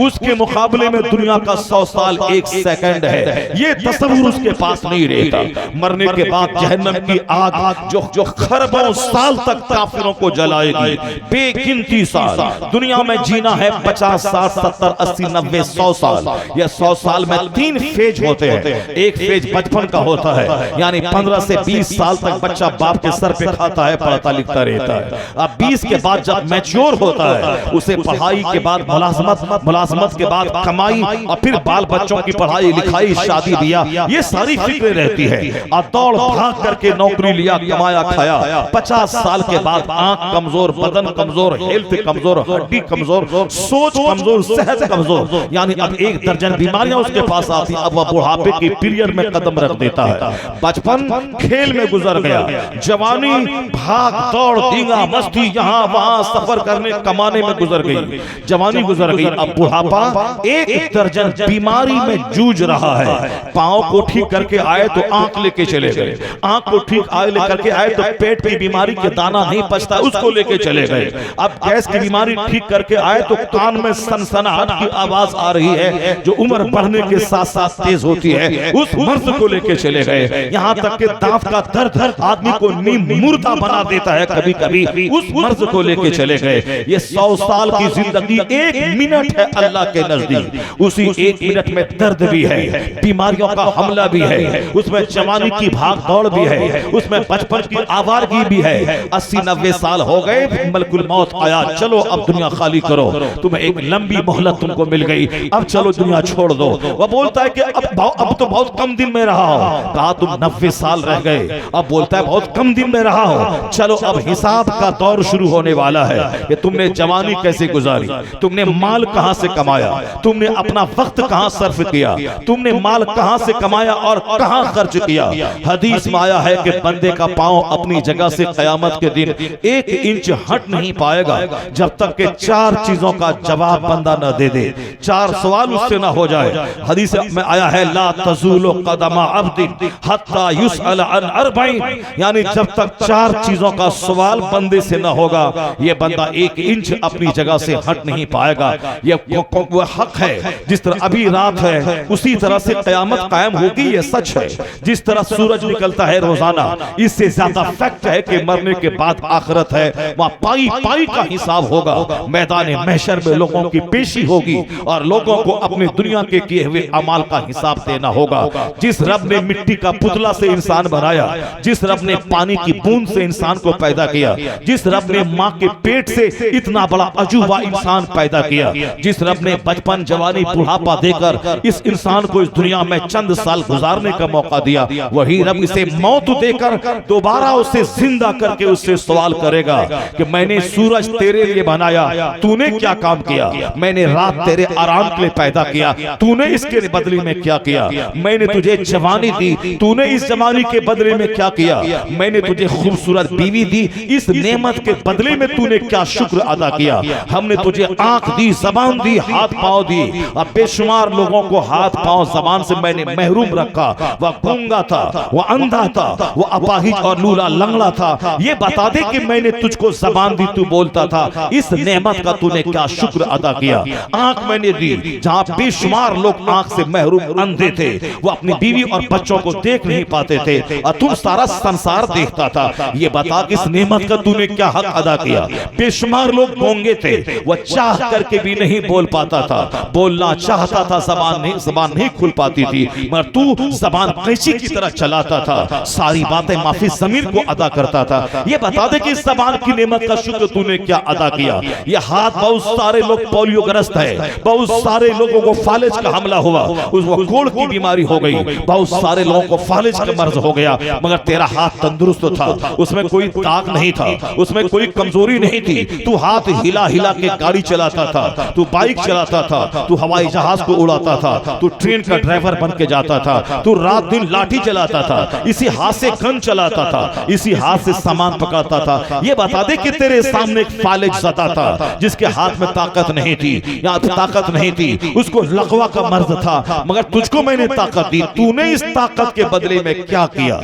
उसके मुकाबले में दुनिया का 100 साल 1 सेकंड है। ये तस्वीर उसके पास नहीं रहता। मरने के बाद जहन्नम की आग जो खरबों साल तक काफिरों को जलाएगी, बेगिनती साल। दुनिया में जीना है 50, 60, 70, 80, 90, 100 साल। यह 100 साल में 3 फेज होते हैं। एक फेज बचपन का होता है, यानी 15 से 20 साल तक बच्चा बाप के सर पे खाता है, पढ़ता लिखता रहता है। अब 20 के बाद जब मैच्योर होता है, उसे पढ़ाई के बाद मुलाजमत के बाद कमाई, और फिर बाल बच्चों की पढ़ाई लिखाई, शादी ब्याह, ये सारी फिक्रें रहती है। और दौड़ भाग करके नौकरी लिया, कमाया खाया। 50 साल के बाद आंख कमजोर, बदन कमजोर, हेल्थ कमजोर, हड्डी कमजोर, सोच कमजोर, सेहत कमजोर, यानी अब 1 दर्जन बीमारियां उसके पास आती। अब वह बुढ़ापे की पीरियड में कदम रख देता है। बचपन खेल में गुजर गया, जवानी भाग दौड़ दींगा मस्ती यहाँ वहां सफर करने कमाने में गुजर गई, जवानी गुजर गई। अब बुढ़ापा 1 दर्जन बीमारी में जूझ रहा है। पांव को ठीक करके आए तो आंख लेके चले गए, आंख को ठीक लेकर के आए तो पेट की बीमारी के दाना नहीं पचता, उसको लेके चले गए। अब गैस की बीमारी ठीक करके आए तो कान में सनसनाहट की आवाज आ रही है, जो उम्र बढ़ने के साथ साथ तेज होती है, उस मर्ज को लेके चले गए। यहाँ तक कि दांत का दर्द आदमी को मुर्दा बना देता है कभी कभी, उस मर्ज को लेके चले गए। ये 100 साल की जिंदगी 1 मिनट है अल्लाह के नजदीक। उसी 1 मिनट में दर्द भी है, बीमारियों का हमला भी है, उसमें जवानी की भाग दौड़ भी है, उसमें बचपन की आवारगी भी है। 80, 90 90 साल हो गए, मलकुल मौत आया, चलो अब दुनिया खाली करो, तुम्हें एक लंबी मोहलत तुमको मिल गई, अब चलो दुनिया छोड़ दो। वह बोलता है कि अब तो बहुत कम दिन में रहा हो। कहा तुम 90 साल रह गए, अब बोलता है बहुत कम दिन में रहा हो, चलो अब हिसाब का दौर शुरू होने वाला है कि तुमने जवानी कैसे गुजारी, तुमने माल कहां से कमाया, तुमने अपना वक्त कहां सर्फ किया, तुमने माल कहां से कमाया और कहां खर्च किया। हदीस में आया है कि बंदे का पांव अपनी जगह से कयामत के दिन 1 इंच हट नहीं पाएगा जब तक कि 4 चीजों का जवाब बंदा न दे दे, 4 सवाल उससे ना हो जाए। हदीस में आया है ला तज़ूलु क़दमा अब्दिन हत्ता युसअल अन अर्बईन, यानी जब तक 4 चीजों का सवाल बंदे से ना होगा ये बंदा 1 इंच अपनी जगह से हट नहीं पाएगा। ये वो हक है, जिस तरह अभी रात है उसी तरह से कयामत कायम होगी, ये सच है। जिस तरह सूरज निकलता है रोजाना, इससे ज्यादा फैक्ट है कि मरने के बाद आखिरत है, वहां पाई पाई का हिसाब होगा। मैदान महशर में लोगों की पेशी होगी और लोगों को अपनी दुनिया के किए हुए अमाल का हिसाब देना होगा। जिस रब ने मिट्टी का पुतला से इंसान बनाया, जिस रब ने पानी की बूंद से इंसान को पैदा किया, जिस रब ने माँ के पेट से इतना बड़ा अजूबा इंसान पैदा किया, जिस रब ने बचपन जवानी बुढ़ापा देकर इस इंसान को इस दुनिया में चंद साल गुजारने का मौका दिया, वही रब इसे मौत देकर दोबारा उसे जिंदा करके उससे सवाल करेगा कि मैंने सूरज तेरे लिए बनाया, तूने क्या काम किया, मैंने रात तेरे आराम के लिए पैदा किया, तूने इसके बदले में क्या किया, मैंने तुझे जवानी दी, तूने इस जवानी के बदले में क्या किया, मैंने तुझे खूबसूरत बीवी दी, इस नेमत के बदले में तूने क्या शुक्र अदा किया, हमने तुझे आंख दी, जबान दी, हाथ पांव दी, अब बेशुमार लोगों को हाथ पांव जबान से मैंने महरूम रखा, वह गूंगा था, वह अंधा था, वह अपाहिज और लूला लंगड़ा था, ये बता दे कि मैंने तुझको जबान दी, तू बोलता था, इस नेमत का तूने क्या शुक्र अदा किया। आंख मैंने दी, जहां बेशुमार लोग आंख से महरूम अंधे थे, वो अपनी बीवी और बच्चों को देख नहीं पाते थे और तुम सारा संसार देखता था, ये बता कि इस नेमत का तूने क्या हक अदा किया। बेशुमार लोग गूंगे थे, वह चाह करके भी नहीं बोल पाता था, बोलना चाहता था, जबान नहीं खुल पाती थी, मगर तू जबान कैंची की तरह चलाता था, सारी बातें माफी जमीर को अदा करता था। ये बता दे कि इस जबान की नेमत का शुक्र तूने क्या अदा किया। ये हाथ, बहुत सारे लोग पोलियोग्रस्त है, बहुत सारे लोगों को फालिज का हमला हुआ, उसको कोढ़ की बीमारी हो गई, बहुत सारे लोगों को फालिज का मर्ज हो गया, मगर तेरा हाथ तंदुरुस्त था, उसमें कोई दाग नहीं था, उसमें कोई कमजोरी नहीं थी, तू हाथ हिला हिला के गाड़ी चलाता था, तू बाइक चलाता था, तू हवाई जहाज को उड़ाता था, तू ट्रेन का ड्राइवर बन के जाता था, तू रात दिन लाठी चलाता था, इसी हाथ से गन चलाता था, इसी हाथ से सामान पकाता था। ये बता दे कि तेरे सामने एक फालिज ज़दा था जिसके हाथ में ताकत नहीं थी, या ताकत नहीं थी, उसको लकवा का मर्ज था, मगर तुझको मैंने ताकत दी, तूने इस ताकत के बदले में क्या किया।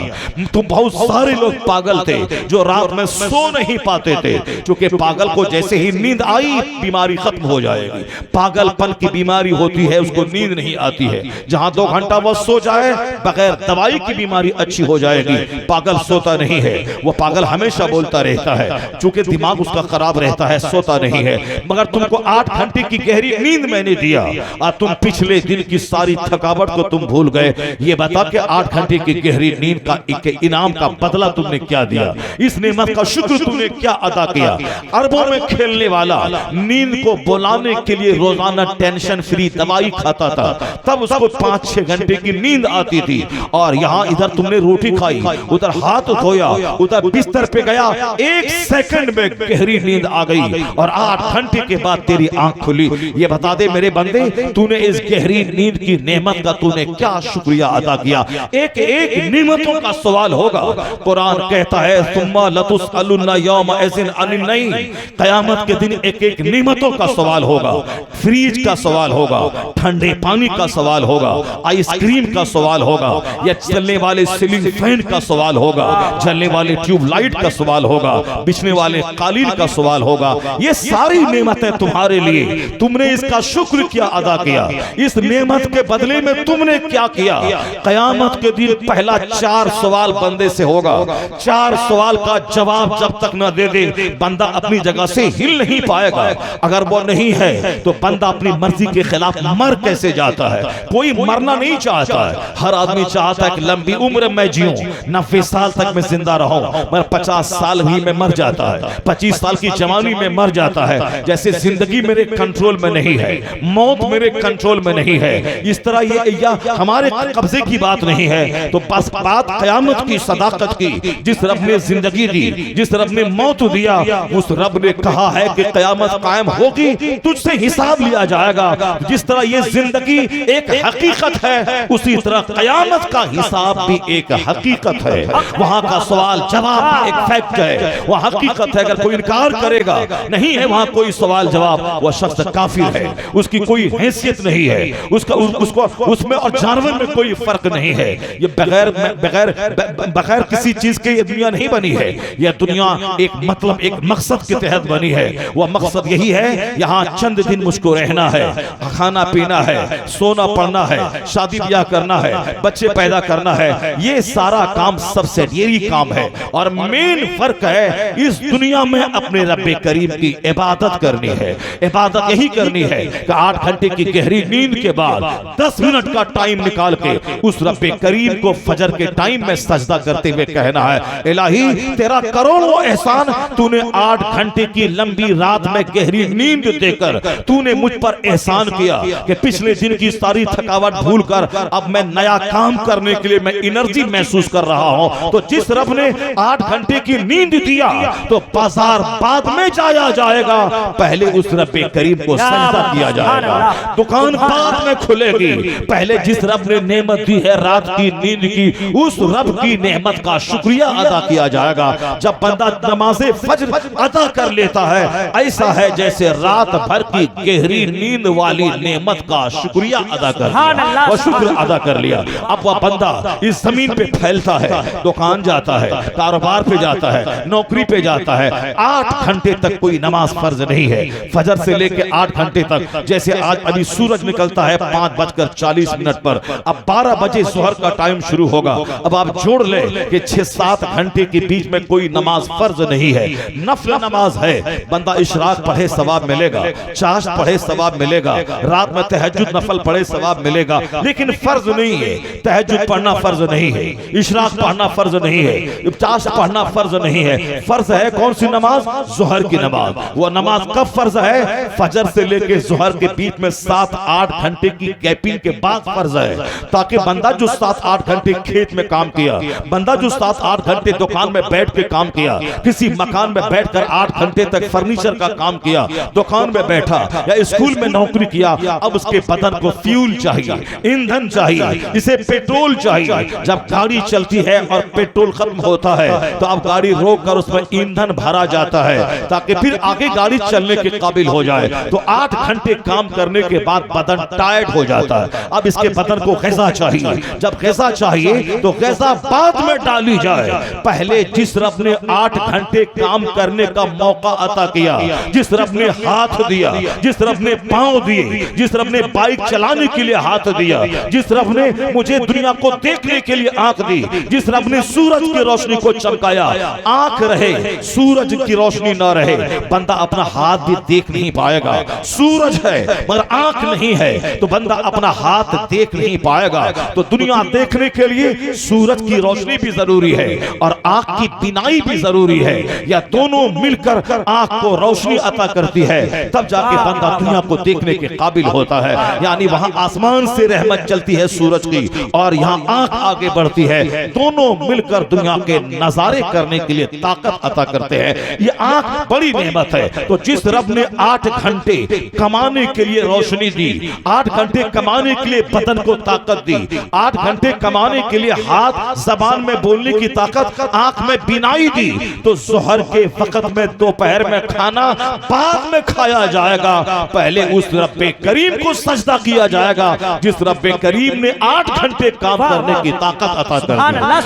तुम बहुत सारे लोग पागल थे जो रात में सो नहीं पाते थे, क्योंकि पागल को जैसे ही नींद आई बीमारी खत्म हो जाएगी। पागलपन की बीमारी होती है, उसको नींद नहीं आती है, जहां 2 घंटा वो सो जाए बगैर दवाई की बीमारी अच्छी हो जाएगी। पागल सोता नहीं है, वो पागल हमेशा बोलता रहता है, क्योंकि दिमाग उसका खराब रहता है, सोता नहीं है। मगर तुमको 8 घंटे की गहरी नींद मैंने दिया और तुम पिछले दिन की सारी थकावट को तुम भूल गए। ये बता के 8 घंटे की गहरी नींद का इनाम का बदला तुमने क्या दिया, इस नेमत का शुक्र तुमने क्या अदा किया। अरबों में खेलने वाला नींद को बुलाने के लिए रोजाना टेंशन फ्री दवाई खाता था, तब उसको 5-6 घंटे की नींद आती थी, और यहाँ इधर तुमने रोटी खाई, उधर हाथ धोया, उधर बिस्तर पे गया, 1 सेकंड में गहरी नींद आ गई और 8 घंटे के बाद तेरी आंख खुली। ये बता दे मेरे बंदे, तूने इस गहरी नींद की नेमत का तूने क्या शुक्रिया अदा किया। एक एक नेमतों का सवाल होगा। कुरान कहता है सुम्मा लतुसअलुन्ना यौम इज़िन अनिन नईम, कयामत के दिन एक एक नेमतों का सवाल होगा, फ्रिज का सवाल होगा, ठंडे पानी का सवाल होगा, आइसक्रीम का सवाल होगा, या चलने वाले सीलिंग फैन का सवाल होगा, चलने वाले ट्यूबलाइट का सवाल होगा, बिछने वाले कालीन का सवाल होगा। ये सारी नेमतें तुम्हारे लिए, तुमने इसका शुक्र क्या अदा किया, इस नेमत के बदले में तुमने क्या किया। कयामत के दिन पहला 4 सवाल बंदे से होगा। 4 सवाल का जवाब जब तक न दे दे बंदा अपनी जगह से हिल नहीं पाएगा। अगर वो नहीं है तो बंदा अपनी मर्जी के खिलाफ मर कैसे जाता है। कोई मरना नहीं चाहता है, हर आदमी चाहता है कि लंबी उम्र में जीऊं, 90 साल तक मैं जिंदा रहूं, मैं 50 साल ही में मर जाता है, 25 साल की जवानी में मर जाता है। जैसे जिंदगी मेरे कंट्रोल में नहीं है, मौत मेरे कंट्रोल में नहीं है, इस तरह ये हमारे कब्जे की बात नहीं है। तो बस बात क़यामत की सदाकत की। जिस रब ने जिंदगी दी, जिस रब ने मौत दिया, उस रब ने कहा है कि क़यामत कायम होगी, तुझसे हिसाब लिया जाएगा। जिस तरह ये जिंदगी एक हकीकत है, उसी तरह क़यामत का हिसाब भी एक हकीकत है। वहां का सवाल जवाब भी एक फैक्ट है, वह हकीकत है। अगर कोई इनकार करेगा नहीं है वहां कोई सवाल जवाब, वह शख्स काफिर है, उसकी कोई हैसियत नहीं है, उसको उसमें और जानवर में कोई फर्क नहीं है। ये बगैर किसी चीज के ये दुनिया नहीं बनी है। यह दुनिया एक मतलब एक मकसद के तहत बनी है। वह मकसद यही है, यहाँ चंद दिन मुझको रहना है, खाना पीना है, सोना पड़ना है, शादी ब्याह करना है, बच्चे पैदा करना है। ये सारा काम सबसिडियरी काम है। और मेन फर्क है, इस दुनिया में अपने रब्बे करीम की इबादत करनी है। इबादत यही करनी है कि 8 घंटे की गहरी नींद के बाद 10 मिनट का टाइम निकाल के उस रब्बे करीम को फजर के टाइम में सजदा करते हुए कहना है, इलाही तेरा करोड़ों एहसान, तूने 8 घंटे की लंबी रात में गहरी नींद देकर तूने मुझ पर एहसान किया कि पिछले दिन की सारी थकावट भूलकर अब मैं नया काम करने के लिए मैं एनर्जी महसूस कर रहा हूं। तो जिस रब ने 8 घंटे की नींद दिया, तो बाजार बाद में जाया जाएगा, पहले उस रब्बे करीम को सजदा किया जाएगा। दुकान बाद में खुलेगी, पहले जिस रब ने नेमत दी है रात की नींद की, उस रब की नेमत का शुक्रिया अदा किया जाएगा। जब बंदा नमाज़े फज्र अदा कर लेता है, ऐसा है जैसे रात भर की गहरी नींद वाली नेमत का शुक्रिया अदा कर लिया, और शुक्र अदा कर लिया। अब वह बंदा इस जमीन पे फैलता है, दुकान जाता है, कारोबार पे जाता है, नौकरी पे जाता है, 8 घंटे तक कोई नमाज फर्ज नहीं है। फजर से लेके 8 घंटे तक, जैसे आज अभी सूरज निकलता है 5:40 पर, अब 12 बजे सुहर का टाइम शुरू होगा। अब आप जोड़ ले कि 6-7 घंटे के बीच में कोई नमाज फर्ज नहीं है, नफल नमाज है। बंदा इशराक पढ़े सवाब मिलेगा, चाश पढ़े सवाब मिलेगा, रात में तहज्जुद नफल पढ़े सवाब मिलेगा, लेकिन फर्ज नहीं है। तहज्जुद पढ़ना फर्ज नहीं है, इशराक पढ़ना फर्ज नहीं है, चाश पढ़ना फर्ज नहीं है। फर्ज है कौन सी नमाज? ज़ोहर की नमाज। वो नमाज कब फर्ज है? फजर से लेके ज़ोहर के बीच में 7-8 घंटे की गैपिंग के बाद फर्ज है, ताकि बंदा जो 7-8 घंटे खेत में काम किया, बंदा जो 7-8 घंटे दुकान में बैठ के काम किया, किसी मकान में बैठकर 8 घंटे तक फर्नीचर का काम किया, दुकान में बैठा या स्कूल में नौकरी किया, अब उसके बदन को फ्यूल चाहिए, ईंधन चाहिए, इसे पेट्रोल चाहिए। जब गाड़ी चलती है और पेट्रोल खत्म होता है, तो अब गाड़ी रोक कर उसमें ईंधन भरा जाता है, ताकि फिर आगे गाड़ी चलने के काबिल हो जाए। तो 8 घंटे काम करने के बाद बदन टायर्ड हो जाता है। अब इसके बदन को ग़िज़ा चाहिए। जब ग़िज़ा चाहिए तो ग़िज़ा बाद में डाली जाए। पहले जिस रब ने 8 घंटे काम करने का मौका अता किया, जिस रब ने हाथ दिया, जिस रब ने पांव दिए, जिस रब ने बाइक चलाने के लिए हाथ दिया, जिस रब ने मुझे दुनिया को देखने के लिए आंख दी, जिस रब ने सूरज की रोशनी को चमकाया, आंख रहे सूरज की रोशनी ना रहे, बंदा अपना हाथ भी देख नहीं पाएगा। सूरज है मगर आंख नहीं है, तो बंदा अपना हाथ देख नहीं पाएगा। तो दुनिया देखने के लिए सूरज की रोशनी भी जरूरी है और आंख की बिनाई भी जरूरी है। या दोनों मिलकर आंख को रोशनी अता करती है, तब जाके बंदा दुनिया को देखने के काबिल होता है। यानी वहां आसमान से रहमत चलती है सूरज की, और यहाँ आंख आगे बढ़ती है। दोनों मिलकर दुनिया के नजारे करने के लिए ताकत अता करते हैं। ये आंख बड़ी नेमत है। तो जिस रब ने 8 घंटे कमाने के लिए रोशनी दी, 8 घंटे कमाने के लिए बदन को ताकत दी, 8 घंटे कमाने के लिए हाथ जबान में बोलने की ताकत, आंख में बिनाई दी, तो ज़ोहर के वक्त में दोपहर में खाना बाद में खाया जाएगा। पहले उस रब्बे करीम को सजदा किया जाएगा, जिस रब्बे करीम ने 8 घंटे काम करने की ताकत अता कर दी।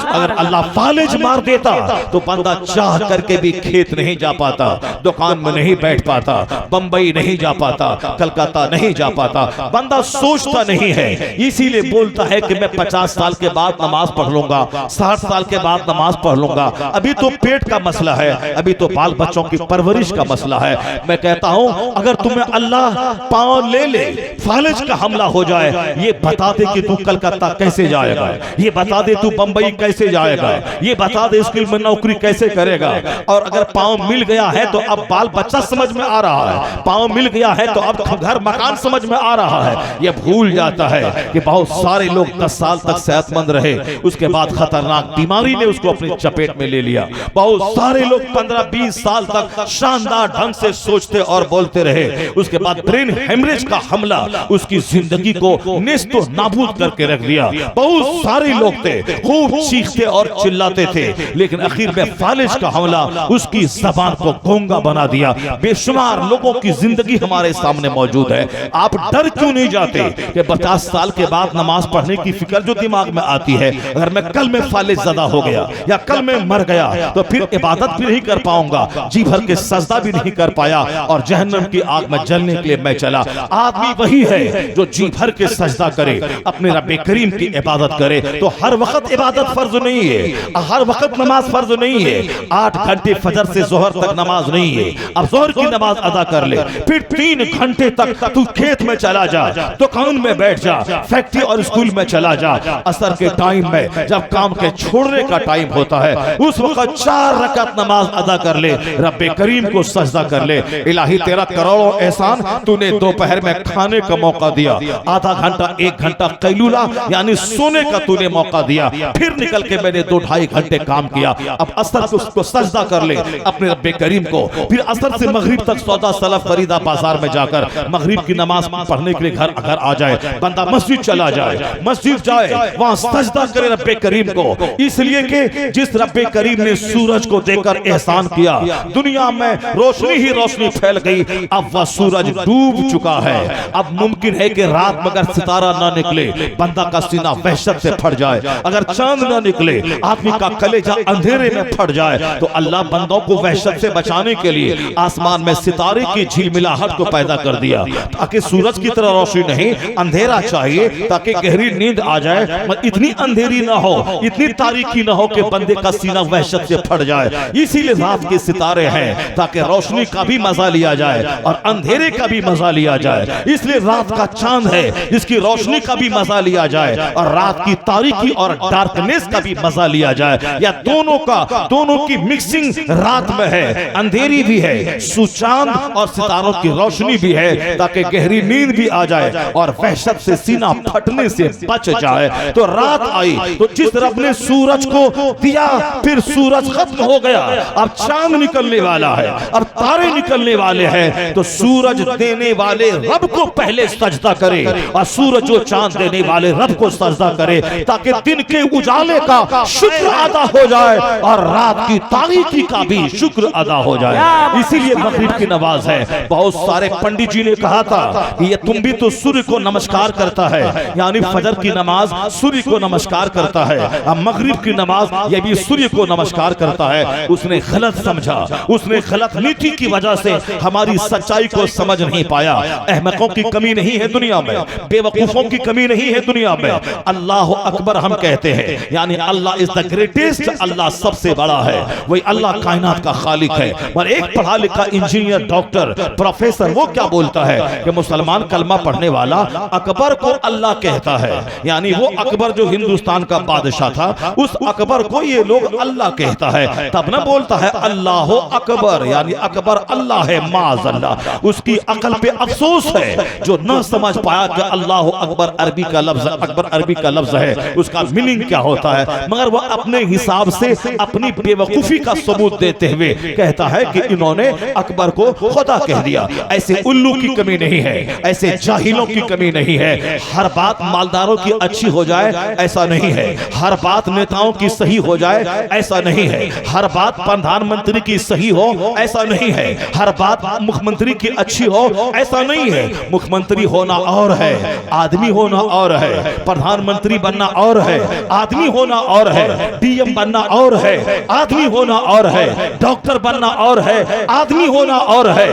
अगर अल्लाह फालिज मार देता तो बंदा चाह करके भी खेत नहीं जा पाता, दुकान में नहीं बैठ पाता, बंबई नहीं जा पाता, कलकत्ता नहीं जा पाता। बंदा सोचता नहीं है, इसीलिए बोलता है कि मैं 50 साल के बाद नमाज पढ़ लूंगा, 60 साल के बाद नमाज पढ़ लूंगा। अभी तो पेट का मसला है, अभी तो बाल बच्चों की परवरिश का मसला है। मैं कहता हूं अगर तुम्हें अल्लाह पांव ले ले, फालिज का हमला हो जाए, ये बता दे कि तू कलकत्ता कैसे जाएगा, ये बता दे तू बंबई कैसे जाएगा, ये बता दे स्कूल में नौकरी कैसे करेगा। और अगर पांव मिल गया है तो अब बाल बच्चा समझ में आ रहा है, पांव मिल गया है तो अब घर मकान समझ में आ रहा है। यह भूल जाता है कि बहुत सारे लोग 10 साल तक सेहतमंद रहे, उसके बाद खतरनाक बीमारी ने उसको अपनी चपेट में ले लिया। बहुत सारे लोग 15-20 साल तक शानदार ढंग से सोचते और बोलते रहे, उसके बाद ब्रेन हेमरेज का हमला उसकी जिंदगी को नेस्तो नाबूद करके रख दिया। बहुत सारे लोग थे, खूब चीखते और चिल्लाते थे, लेकिन आखिर में फालिज का हमला उसकी जबान को गूंगा बना दिया। बेशुमार लोगों की जिंदगी हमारे सामने मौजूद है। आप डर क्यों नहीं जाते कि 50 साल के बाद नमाज पढ़ने की फिक्र जो दिमाग में आती है, अगर मैं कल में फालिज ज़दा हो गया या कल में मर गया तो फिर इबादत भी नहीं कर पाऊंगा, जी भर के सजदा भी नहीं कर पाया और जहन्नम की आग में जलने के लिए मैं चला। आदमी वही है जो जी भर के सजदा करे, अपने रब्बे करीम की इबादत करे। तो हर वक्त इबादत फर्ज नहीं है, हर वक्त नमाज फर्ज नहीं है। 8 घंटे फजर से जोहर तक नमाज नहीं है, अब जोहर की नमाज अदा कर ले, फिर 3 घंटे तक तू खेत में चला जा, दुकान में बैठ जा, फैक्ट्री और स्कूल में चला जा। असर के टाइम में जब काम के छोड़ने का टाइम होता है, उस वक्त 4 रकात नमाज अदा कर ले, रब्बे करीम को सजदा कर ले। इलाही तेरा करोड़ों एहसान, तूने दोपहर में खाने का मौका दिया, आधा घंटा 1 घंटा कैलूला यानी सोने का तूने मौका दिया, फिर निकल के मैंने 2-2.5 घंटे काम किया। अब असर को सजदा कर ले अपने रब्बे करीम को, फिर असर से मगरिब तक सौदा सलफ खरीदा बाजार में जाकर मगरिब की नमाज पढ़ने के लिए घर अगर आ जाए, बंदा मस्जिद चला जाए, मस्जिद जाए, वहां सजदा करे रब्बे करीम को, इसलिए कि जिस रब्बे करीम ने सूरज को देकर एहसान किया, दुनिया में रोशनी ही रोशनी फैल गई, अब वह सूरज डूब चुका है। अब मुमकिन है कि रात में अगर सितारा ना निकले, बंदा का सीना वहशत से फट जाए, अगर चांद ना निकले, आदमी का कलेजा अंधेरे में फट जाए, तो अल्लाह बंदों को वहशत से बचाने के लिए आसमान में सितारे की झिलमिलाहट को पैदा कर दिया, ताकि सूरज की तरह रोशनी नहीं, अंधेरा चाहिए ताकि गहरी नींद आ जाए, इतनी अंधेरी ना हो, इतनी तारीकी ना हो कि बंदे का सीना वहशत से फट जाए। इसीलिए रात के सितारे हैं ताकि रोशनी का भी मजा लिया जाए और अंधेरे का भी मजा लिया जाए। इसलिए रात का चांद है जिसकी रोशनी का भी मजा लिया जाए और रात की तारीकी और डार्कनेस का भी मजा लिया जाए। या दोनों की मिक्सिंग रात में है, अंधेरी भी है, सुचांद और सितारों की रोशनी भी है, ताकि गहरी नींद भी आ जाए और वहशत से सीना फटने से बच जाए। तो रात आई तो जिस रब ने सूरज को दिया, फिर सूरज खत्म हो गया, अब चांद निकलने वाला है, अब तारे निकलने वाले हैं, तो सूरज देने वाले रब को पहले सजदा करे और सूरज जो चांद देने वाले रब को सजदा करे, ताकि दिन के उजाले का शुक्र अदा हो जाए और रात की तारीकी का भी शुक्र अदा हो जाए। इसीलिए मगरिब की नमाज है। बहुत सारे पंडित जी ने कहा था कि ये तुम भी तो सूर्य को नमस्कार करता है, यानी फजर की नमाज सूर्य को नमस्कार करता है, अब मगरिब की नमाज ये भी सूर्य को नमस्कार करता है। उसने गलत समझा, उसने गलत नीति की वजह से हमारी सच्चाई को समझ नहीं पाया। अहमकों की कमी नहीं है दुनिया में, बेवकूफों की कमी नहीं है दुनिया में। अल्लाह अकबर हम कहते हैं, यानी अल्लाह इज द ग्रेटेस्ट, अल्लाह सबसे बड़ा है, वही अल्लाह कायनात का खालिक है। और एक पढ़ा लिखा इंजीनियर, डॉक्टर, प्रोफेसर वो क्या बोलता है कि मुसलमान कलमा पढ़ने वाला अकबर को अल्लाह कहता है, यानी वो अकबर जो हिंदुस्तान का बादशाह था, उस अकबर को ये लोग अल्लाह कहता है, तब ना बोलता है अल्लाह अकबर, यानी अकबर अल्लाह है, माज़ अल्लाह। उसकी अकल पे अफसोस है जो न समझ पाया कि अल्लाह अकबर अरबी का लफ्ज, अकबर अरबी का लफ्ज है, उसका मीनिंग क्या होता है, मगर वह अपने हिसाब से अपनी बेवकूफी का सबूत देते हुए कहता है कि इन्होंने अकबर को खुदा कह दिया। ऐसे उल्लू की कमी नहीं है, ऐसे जाहिलों की कमी नहीं है। हर बात मालदारों की अच्छी हो जाए ऐसा नहीं है, हर बात नेताओं की सही हो जाए ऐसा नहीं है, हर बात प्रधानमंत्री की सही हो ऐसा नहीं है, हर बात मुख्यमंत्री की अच्छी हो ऐसा नहीं है। मुख्यमंत्री होना और है, आदमी होना और है, प्रधानमंत्री बनना और है, आदमी होना और है, डीएम बनना और है, आदमी होना और है, डॉक्टर बनना और है, आदमी होना और है,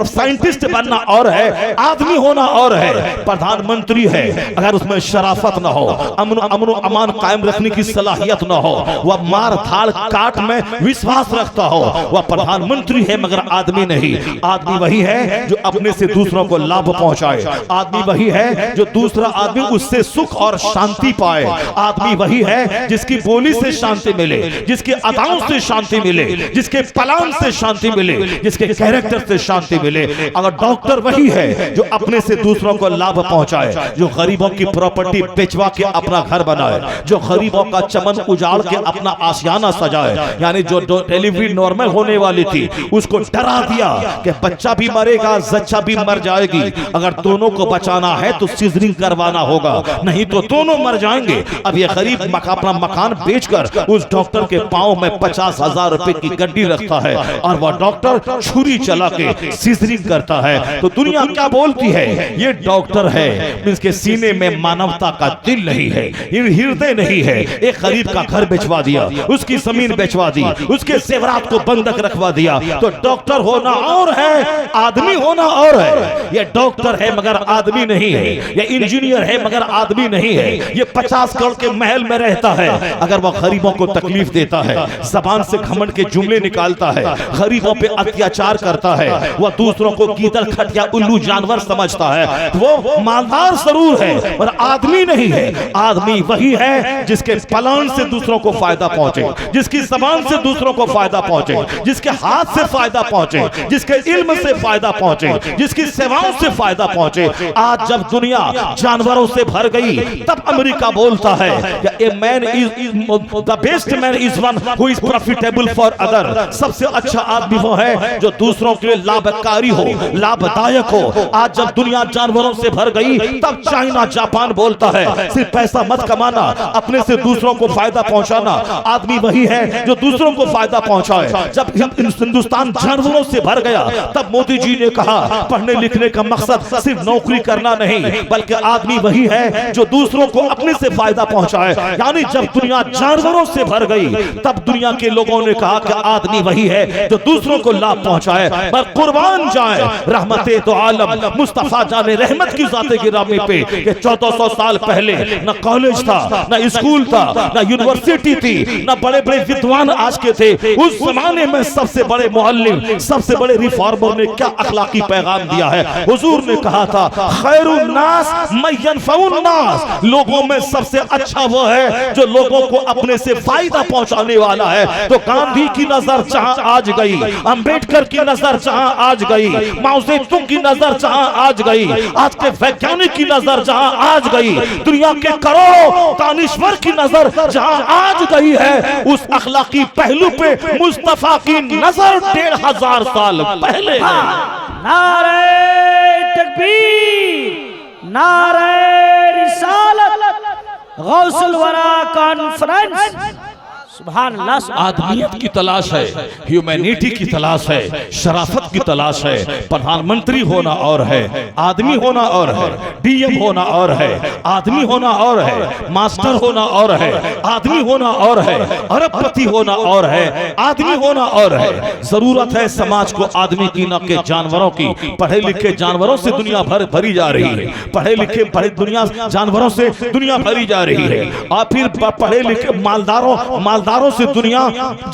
साइंटिस्ट बनना और है, आदमी होना और है। प्रधानमंत्री है, अगर उसमें शराफत ना हो, अमन अमान कायम रखने की सलाहियत ना हो, वह मार धाड़ काट में विश्वास रखता हो, वह प्रधानमंत्री है मगर आदमी नहीं। आदमी वही है जो अपने से दूसरों को लाभ पहुंचाए, आदमी वही है जो दूसरा आदमी उससे सुख और शांति पाए, आदमी वही है जिसकी बोली से शांति मिले, जिसके अदाओं से शांति मिले, जिसके प्लान से शांति मिले, जिसके कैरेक्टर से शांति मिले। अगर डॉक्टर वही है जो अपने से दूसरों को लाभ पहुंचाए, जो गरीबों की प्रॉपर्टी बेचवा के अपना घर बनाए, जो गरीबों का चमन उजाड़ के अपना आशियाना सजाए, यानी जो डिलीवरी नॉर्मल होने वाली थी उसको डरा दिया कि बच्चा भी मरेगा, जच्चा भी मर जाएगी, अगर दोनों को बचाना है तो सिजरिंग करवाना होगा, नहीं तो दोनों मर जाएंगे। अब ये गरीब अपना मकान बेचकर उस डॉक्टर के पांव में 50,000 रुपए की गड्डी रखता है और वह डॉक्टर छुरी चला के सिजरिंग करता है। तो दुनिया क्या बोलती है? ये डॉक्टर है, इसके सीने में मानवता का दिल नहीं है, हृदय नहीं है। एक गरीब का घर बेचवा दिया, उसकी जमीन बेचवा दी, उसके जेवरात को बंधक रखवा दिया। तो डॉक्टर होना और है, आदमी होना और है। ये डॉक्टर है मगर आदमी नहीं है, ये इंजीनियर है मगर आदमी नहीं है, ये 50 करोड़ के महल में रहता है, अगर वह गरीबों को तकलीफ देता है, जबान से घमंड के जुमले निकालता है, गरीबों पे अत्याचार करता है, वह दूसरों को गीदड़ खट या उल्लू जानवर समझता है, वो मालदार जरूर है पर आदमी नहीं है। आदमी वही है जिसके प्लान से दूसरों को फायदा पहुंचे, जिसकी जबान से दूसरों को फायदा पहुंचे, जिसके हाथ से फायदा पहुंचे, जिसके इल्म से फायदा पहुंचे, जिसकी सेवाओं से फायदा पहुंचे। आज जब दुनिया जानवरों से भर गई तब अमेरिका बोलता है कि a man is the best man is one who is profitable for other. सबसे अच्छा आदमी वो है जो दूसरों के लिए लाभकारी हो, लाभदायक हो। आज जब दुनिया जानवरों से भर गई तब चाइना जापान बोलता है सिर्फ पैसा मत कमाना, अपने से दूसरों को फायदा पहुंचाना। आदमी वही है जो दूसरों को फायदा पहुंचाए। जब हिंदुस्तान जानवरों से भर गया तब मोदी जी ने कहा पढ़ने लिखने का मकसद सिर्फ नौकरी करना नहीं, बल्कि आदमी वही है जो दूसरों को अपने से फायदा पहुंचाए। यानी जब दुनिया जानवरों से भर गई तब दुनिया के लोगों ने कहा कि आदमी वही है जो दूसरों को लाभ पहुंचाए। पर कुर्बान जाए रहमते तो आलम मुस्तफा जाने रहमत की जाते गिरामी पे कि 1400 साल पहले न कॉलेज था, न स्कूल था, न यूनिवर्सिटी थी, न बड़े बड़े विद्वान आज के थे। उस जमाने में सबसे बड़े मुअल्लिम, सबसे बड़े रिफॉर्मर ने क्या अखलाकी पैगाम दिया है। हुजूर ने कहा था खैरुन नास मय्यनफउन नास, लोगों में सबसे अच्छा वो है जो लोगों को अपने से फायदा पहुंचाने वाला है। तो गांधी की नजर जहां आज गई, अंबेडकर की नजर जहां आज गई, माओ ज़ेडुंग की नजर जहां आज गई, आज के वैज्ञानिक की नजर जहां आज गई, दुनिया के करोड़ों दानिश्वर की नजर जहां आज गई है, उस अखलाकी पहलू पे मुस्तफा की नजर 1500 साल पहले है। नारे तकबीर, नारे रिसालत, गौसुल वरा कॉन्फ्रेंस। सुभान अल्लाह। आदमियत की तलाश है, ह्यूमैनिटी की तलाश है, शराफत की तलाश है। प्रधानमंत्री होना और है, आदमी होना और है, डीएम होना और है, आदमी होना और है, मास्टर होना और है, आदमी होना और है, अरबपति होना और है, आदमी होना और है। जरूरत है समाज को आदमी की न के जानवरों की। पढ़े लिखे जानवरों से दुनिया भरी जा रही है, पढ़े लिखे दुनिया जानवरों से दुनिया भरी जा रही है। और फिर पढ़े लिखे मालदारों से दुनिया,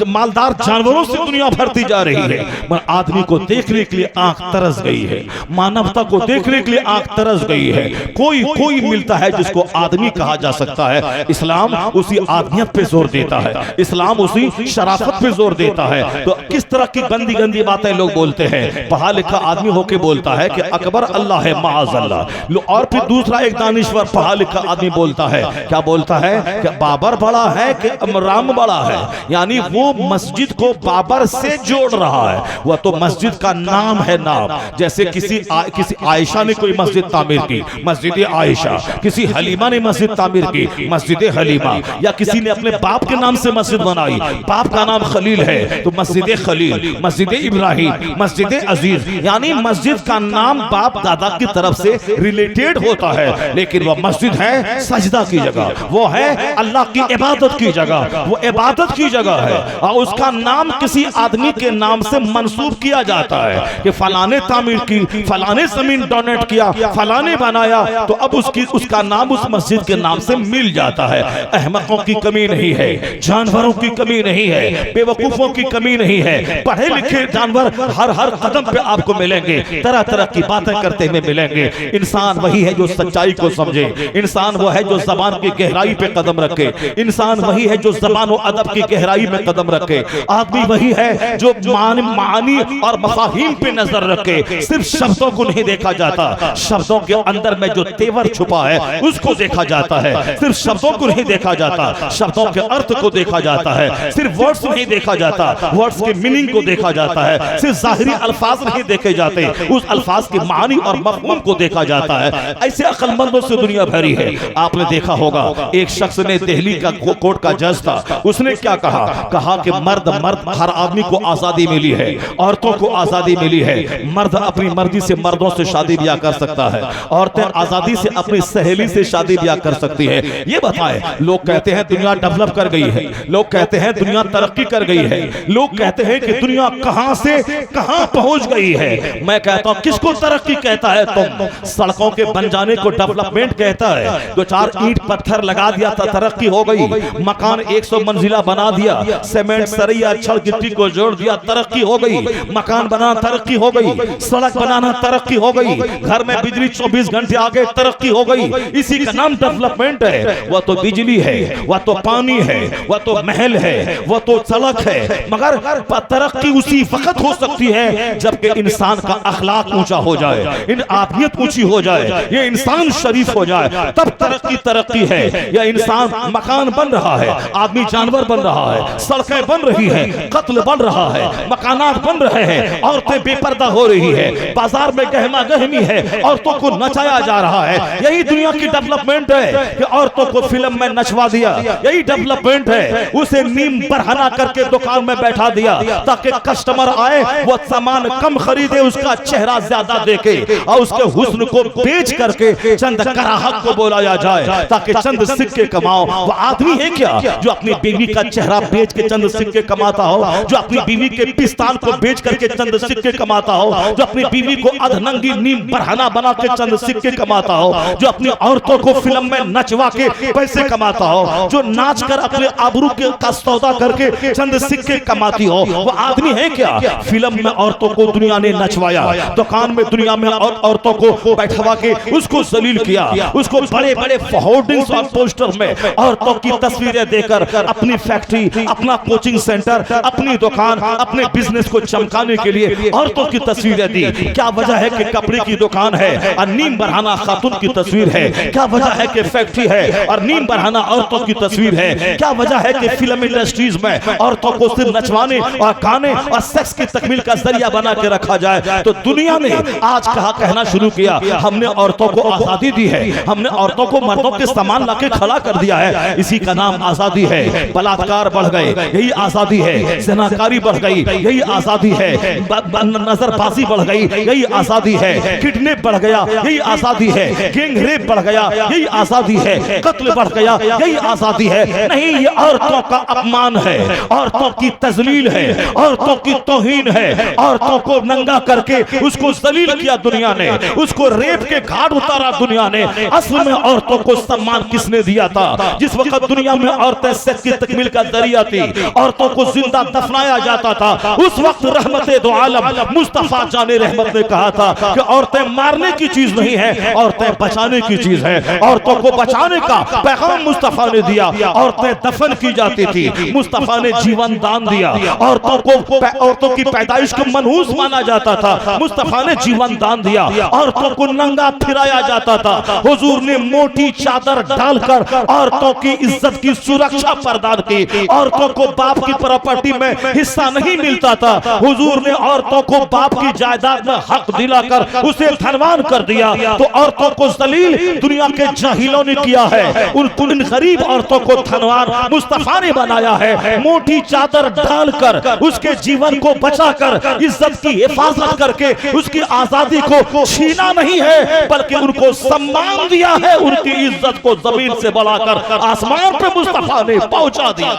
मालदार जानवरों से दुनिया भरती जा रही है। पर आदमी को देखने के लिए आंख तरस गई है, मानवता को देखने के लिए आंख तरस गई है। कोई मिलता है जिसको आदमी कहा जा सकता है। इस्लाम उसी आदमियत पे जोर देता है, इस्लाम उसी शराफत पे जोर देता है। तो किस तरह की गंदी गंदी बातें लोग बोलते हैं। पढ़ा लिखा आदमी होके बोलता है कि अकबर अल्लाह है माअज़ अल्लाह। और फिर दूसरा एक दानिश्वर पढ़ा लिखा आदमी बोलता है, क्या बोलता है कि बाबर बड़ा है कि राम बड़ा है। यानी वो मस्जिद को बाबर से जोड़ रहा है। वह तो मस्जिद का नाम है, नाम। जैसे किसी आयशा ने कोई मस्जिद तामीर की, मस्जिद आयशा, किसी हलीमा ने मस्जिद तामीर की, मस्जिद हलीमा, या किसी ने अपने बाप के नाम से मस्जिद बनाई, बाप का नाम खलील है तो मस्जिद खलील, मस्जिद इब्राहिम, मस्जिद अजीज। यानी मस्जिद का नाम बाप दादा की तरफ से रिलेटेड होता है, लेकिन वह मस्जिद है सजदा की जगह, वो है अल्लाह की इबादत की जगह, वो इबादत की जगह है। और उसका नाम किसी आदमी के नाम से मंसूब किया जाता है कि फलाने तामीर की, फलाने जमीन डोनेट किया, फलाने बनाया, तो अब उसका नाम उस मस्जिद के नाम से मिल जाता है। अहमकों की कमी नहीं है, जानवरों की कमी नहीं है, बेवकूफों की कमी नहीं है। पढ़े लिखे जानवर हर कदम पे आपको मिलेंगे, तरह तरह की बातें करते हुए मिलेंगे। इंसान वही है जो सच्चाई को समझे, इंसान वो है जो जबान की गहराई पे कदम रखे, इंसान वही है जो जबान अदब की गहराई में कदम रखे। आदमी वही है जो मानी और मफाहीम पे नजर रखे। सिर्फ शब्दों को नहीं देखा जाता, शब्दों के अंदर में जो तेवर छुपा है उसको देखा जाता है। सिर्फ शब्दों को नहीं देखा जाता, शब्दों के अर्थ को देखा जाता है। सिर्फ वर्ड्स नहीं देखा जाता, वर्ड्स के मीनिंग को देखा जाता है। सिर्फ जाहिरी अल्फाज नहीं देखे जाते, उस अल्फाज की मानी और मफहूम को देखा जाता है। ऐसे अक्लमंदों से दुनिया भरी है। आपने देखा होगा एक शख्स ने दिल्ली का कोर्ट का जज था, उसने क्या कहा कि मर्द हर आदमी को आजादी मिली है, औरतों को आजादी मिली है। मर्द अपनी मर्जी से मर्दों से शादी ब्याह कर सकता है, औरतें आजादी से अपनी सहेली से शादी ब्याह कर सकती है। ये बताएं, लोग कहते हैं दुनिया डेवलप कर गई है, लोग कहते हैं दुनिया तरक्की कर गई है, लोग कहते हैं कि दुनिया कहां से कहां पहुंच गई है। मैं कहता हूं किसको तरक्की कहता है तुम? सड़कों के बन जाने को डेवलपमेंट कहता है। 2-4 ईंट पत्थर लगा दिया था, तरक्की हो गई। मकान 100 मंजिला बना दिया, सीमेंट सरिया छड़ गिट्टी को जोड़ दिया, तरक्की हो गई। मकान बनाना तरक्की हो गई, सड़क बनाना तरक्की हो गई, घर में बिजली 24 घंटे आ गए, तरक्की हो गई। इसी का नाम डेवलपमेंट है। वह तो बिजली है, वह तो पानी है, वह तो महल है, वह तो सड़क है, मगर तरक्की उसी वक्त हो सकती है जबकि इंसान का अखलाक ऊंचा हो जाए, इन आदमियत ऊंची हो जाए, ये इंसान शरीफ हो जाए, तब तरक्की है। यह इंसान मकान बन रहा है, आदमी जानवर बन रहा है, सड़कें बन रही हैं, कत्ल बन रहा है, मकानात बन रहे हैं, औरतें बेपर्दा हो रही है, बाजार में गहमा गहमी है, औरतों को नचाया जा रहा है। यही दुनिया की डेवलपमेंट है कि औरतों को फिल्म में नचवा दिया, यही डेवलपमेंट है। उसे नीम बरहना करके दुकान में बैठा दिया ताकि कस्टमर आए वो सामान कम खरीदे, उसका चेहरा ज्यादा देखे और उसके हुस्न को बेच करके चंद कराहत को बोलाया जाए ताकि चंद सिक्के कमाओ। वो आदमी है क्या जो अपनी बीवी का चेहरा बेच के चंद सिक्के कमाता हो, जो अपनी बीवी के पिस्तान को बेच करके चंद सिक्के कमाता हो, जो अपनी बीवी को अधनंगी नीम बरहना बना के चंद सिक्के कमाता हो, जो अपनी औरतों को फिल्म में नचवा के पैसे कमाता हो, जो नाच कर अपने आबरू का सौदा करके चंद सिक्के कमाती हो, वो आदमी है क्या? फिल्म में औरतों को दुनिया ने नचवाया, दुकान में दुनिया में औरतों को बैठवा के उसको जलील किया, उसको बड़े बड़े होर्डिंग्स और पोस्टर में औरतों की तस्वीरें देकर अपनी फैक्ट्री, अपना कोचिंग सेंटर, अपनी दुकान, अपने बिजनेस को चमकाने के लिए औरतों की तस्वीरें दी। क्या वजह है कि कपड़े की दुकान है और नीम बरहाना खातून की तस्वीर है? क्या वजह है कि फैक्ट्री है और नीम बरहाना औरतों की तस्वीर है? क्या वजह है कि फिल्म इंडस्ट्रीज में औरतों को सिर्फ नचवाने और गाने और सेक्स की तकमील का जरिया बना के रखा जाए? तो दुनिया ने आज कहना शुरू किया हमने औरतों को आजादी दी है, हमने औरतों को मर्दों के समान लाके खड़ा कर दिया है। इसी का नाम आजादी है। बलात्कार बढ़ गए, यही आजादी है। ज़िनाकारी बढ़ गई, यही आजादी है। नजरबाजी बढ़ गई, यही आजादी है। किडनैप बढ़ गया, यही आजादी है। गैंग रेप बढ़ गया, यही आजादी है। कत्ल बढ़ गया, यही आजादी है। नहीं, ये औरतों का अपमान है, औरतों की तजलील है, औरतों की तौहीन है। औरतों को नंगा करके उसको जलील किया दुनिया ने, उसको रेप के घाट उतारा दुनिया ने। असल में औरतों को सम्मान किसने दिया था? जिस वक्त दुनिया में औरतें सेक्स की तकमील का जरिया थी, औरतों को जिंदा दफनाया जाता था, उस वक्त रहमते दो आलम मुस्तफा जाने रहमत ने कहा था कि औरतें मारने की चीज नहीं है, औरतें बचाने की चीज है। औरतों को बचाने का पैगाम मुस्तफा ने दिया। औरतें दफन की जाती थी, मुस्तफा ने जीवन दान दिया। औरतों की पैदाइश को मनहूस माना जाता था, मुस्तफा ने जीवन दान दिया। औरतों को नंगा फिराया जाता था, हुजूर ने मोटी चादर डालकर औरतों की इज्जत की सुरक्षा प्रदान की। औरतों को बाप की प्रॉपर्टी में हिस्सा नहीं मिलता था, हुजूर ने औरतों को बाप की जायदाद में हक दिलाकर उसे धनवान कर दिया। तो औरतों को जलील दुनिया के जाहिलों ने किया है, उन गरीब औरतों को धनवान मुस्तफा ने बनाया है। मोटी चादर डालकर उसके जीवन को बचाकर इज्जत की हिफाजत करके उसकी आजादी को छीना नहीं है, बल्कि उनको सम्मान दिया है। उनकी इज्जत को जमीन से बढ़ाकर आसमान पे मुस्तफा ने पहुंचा दिया।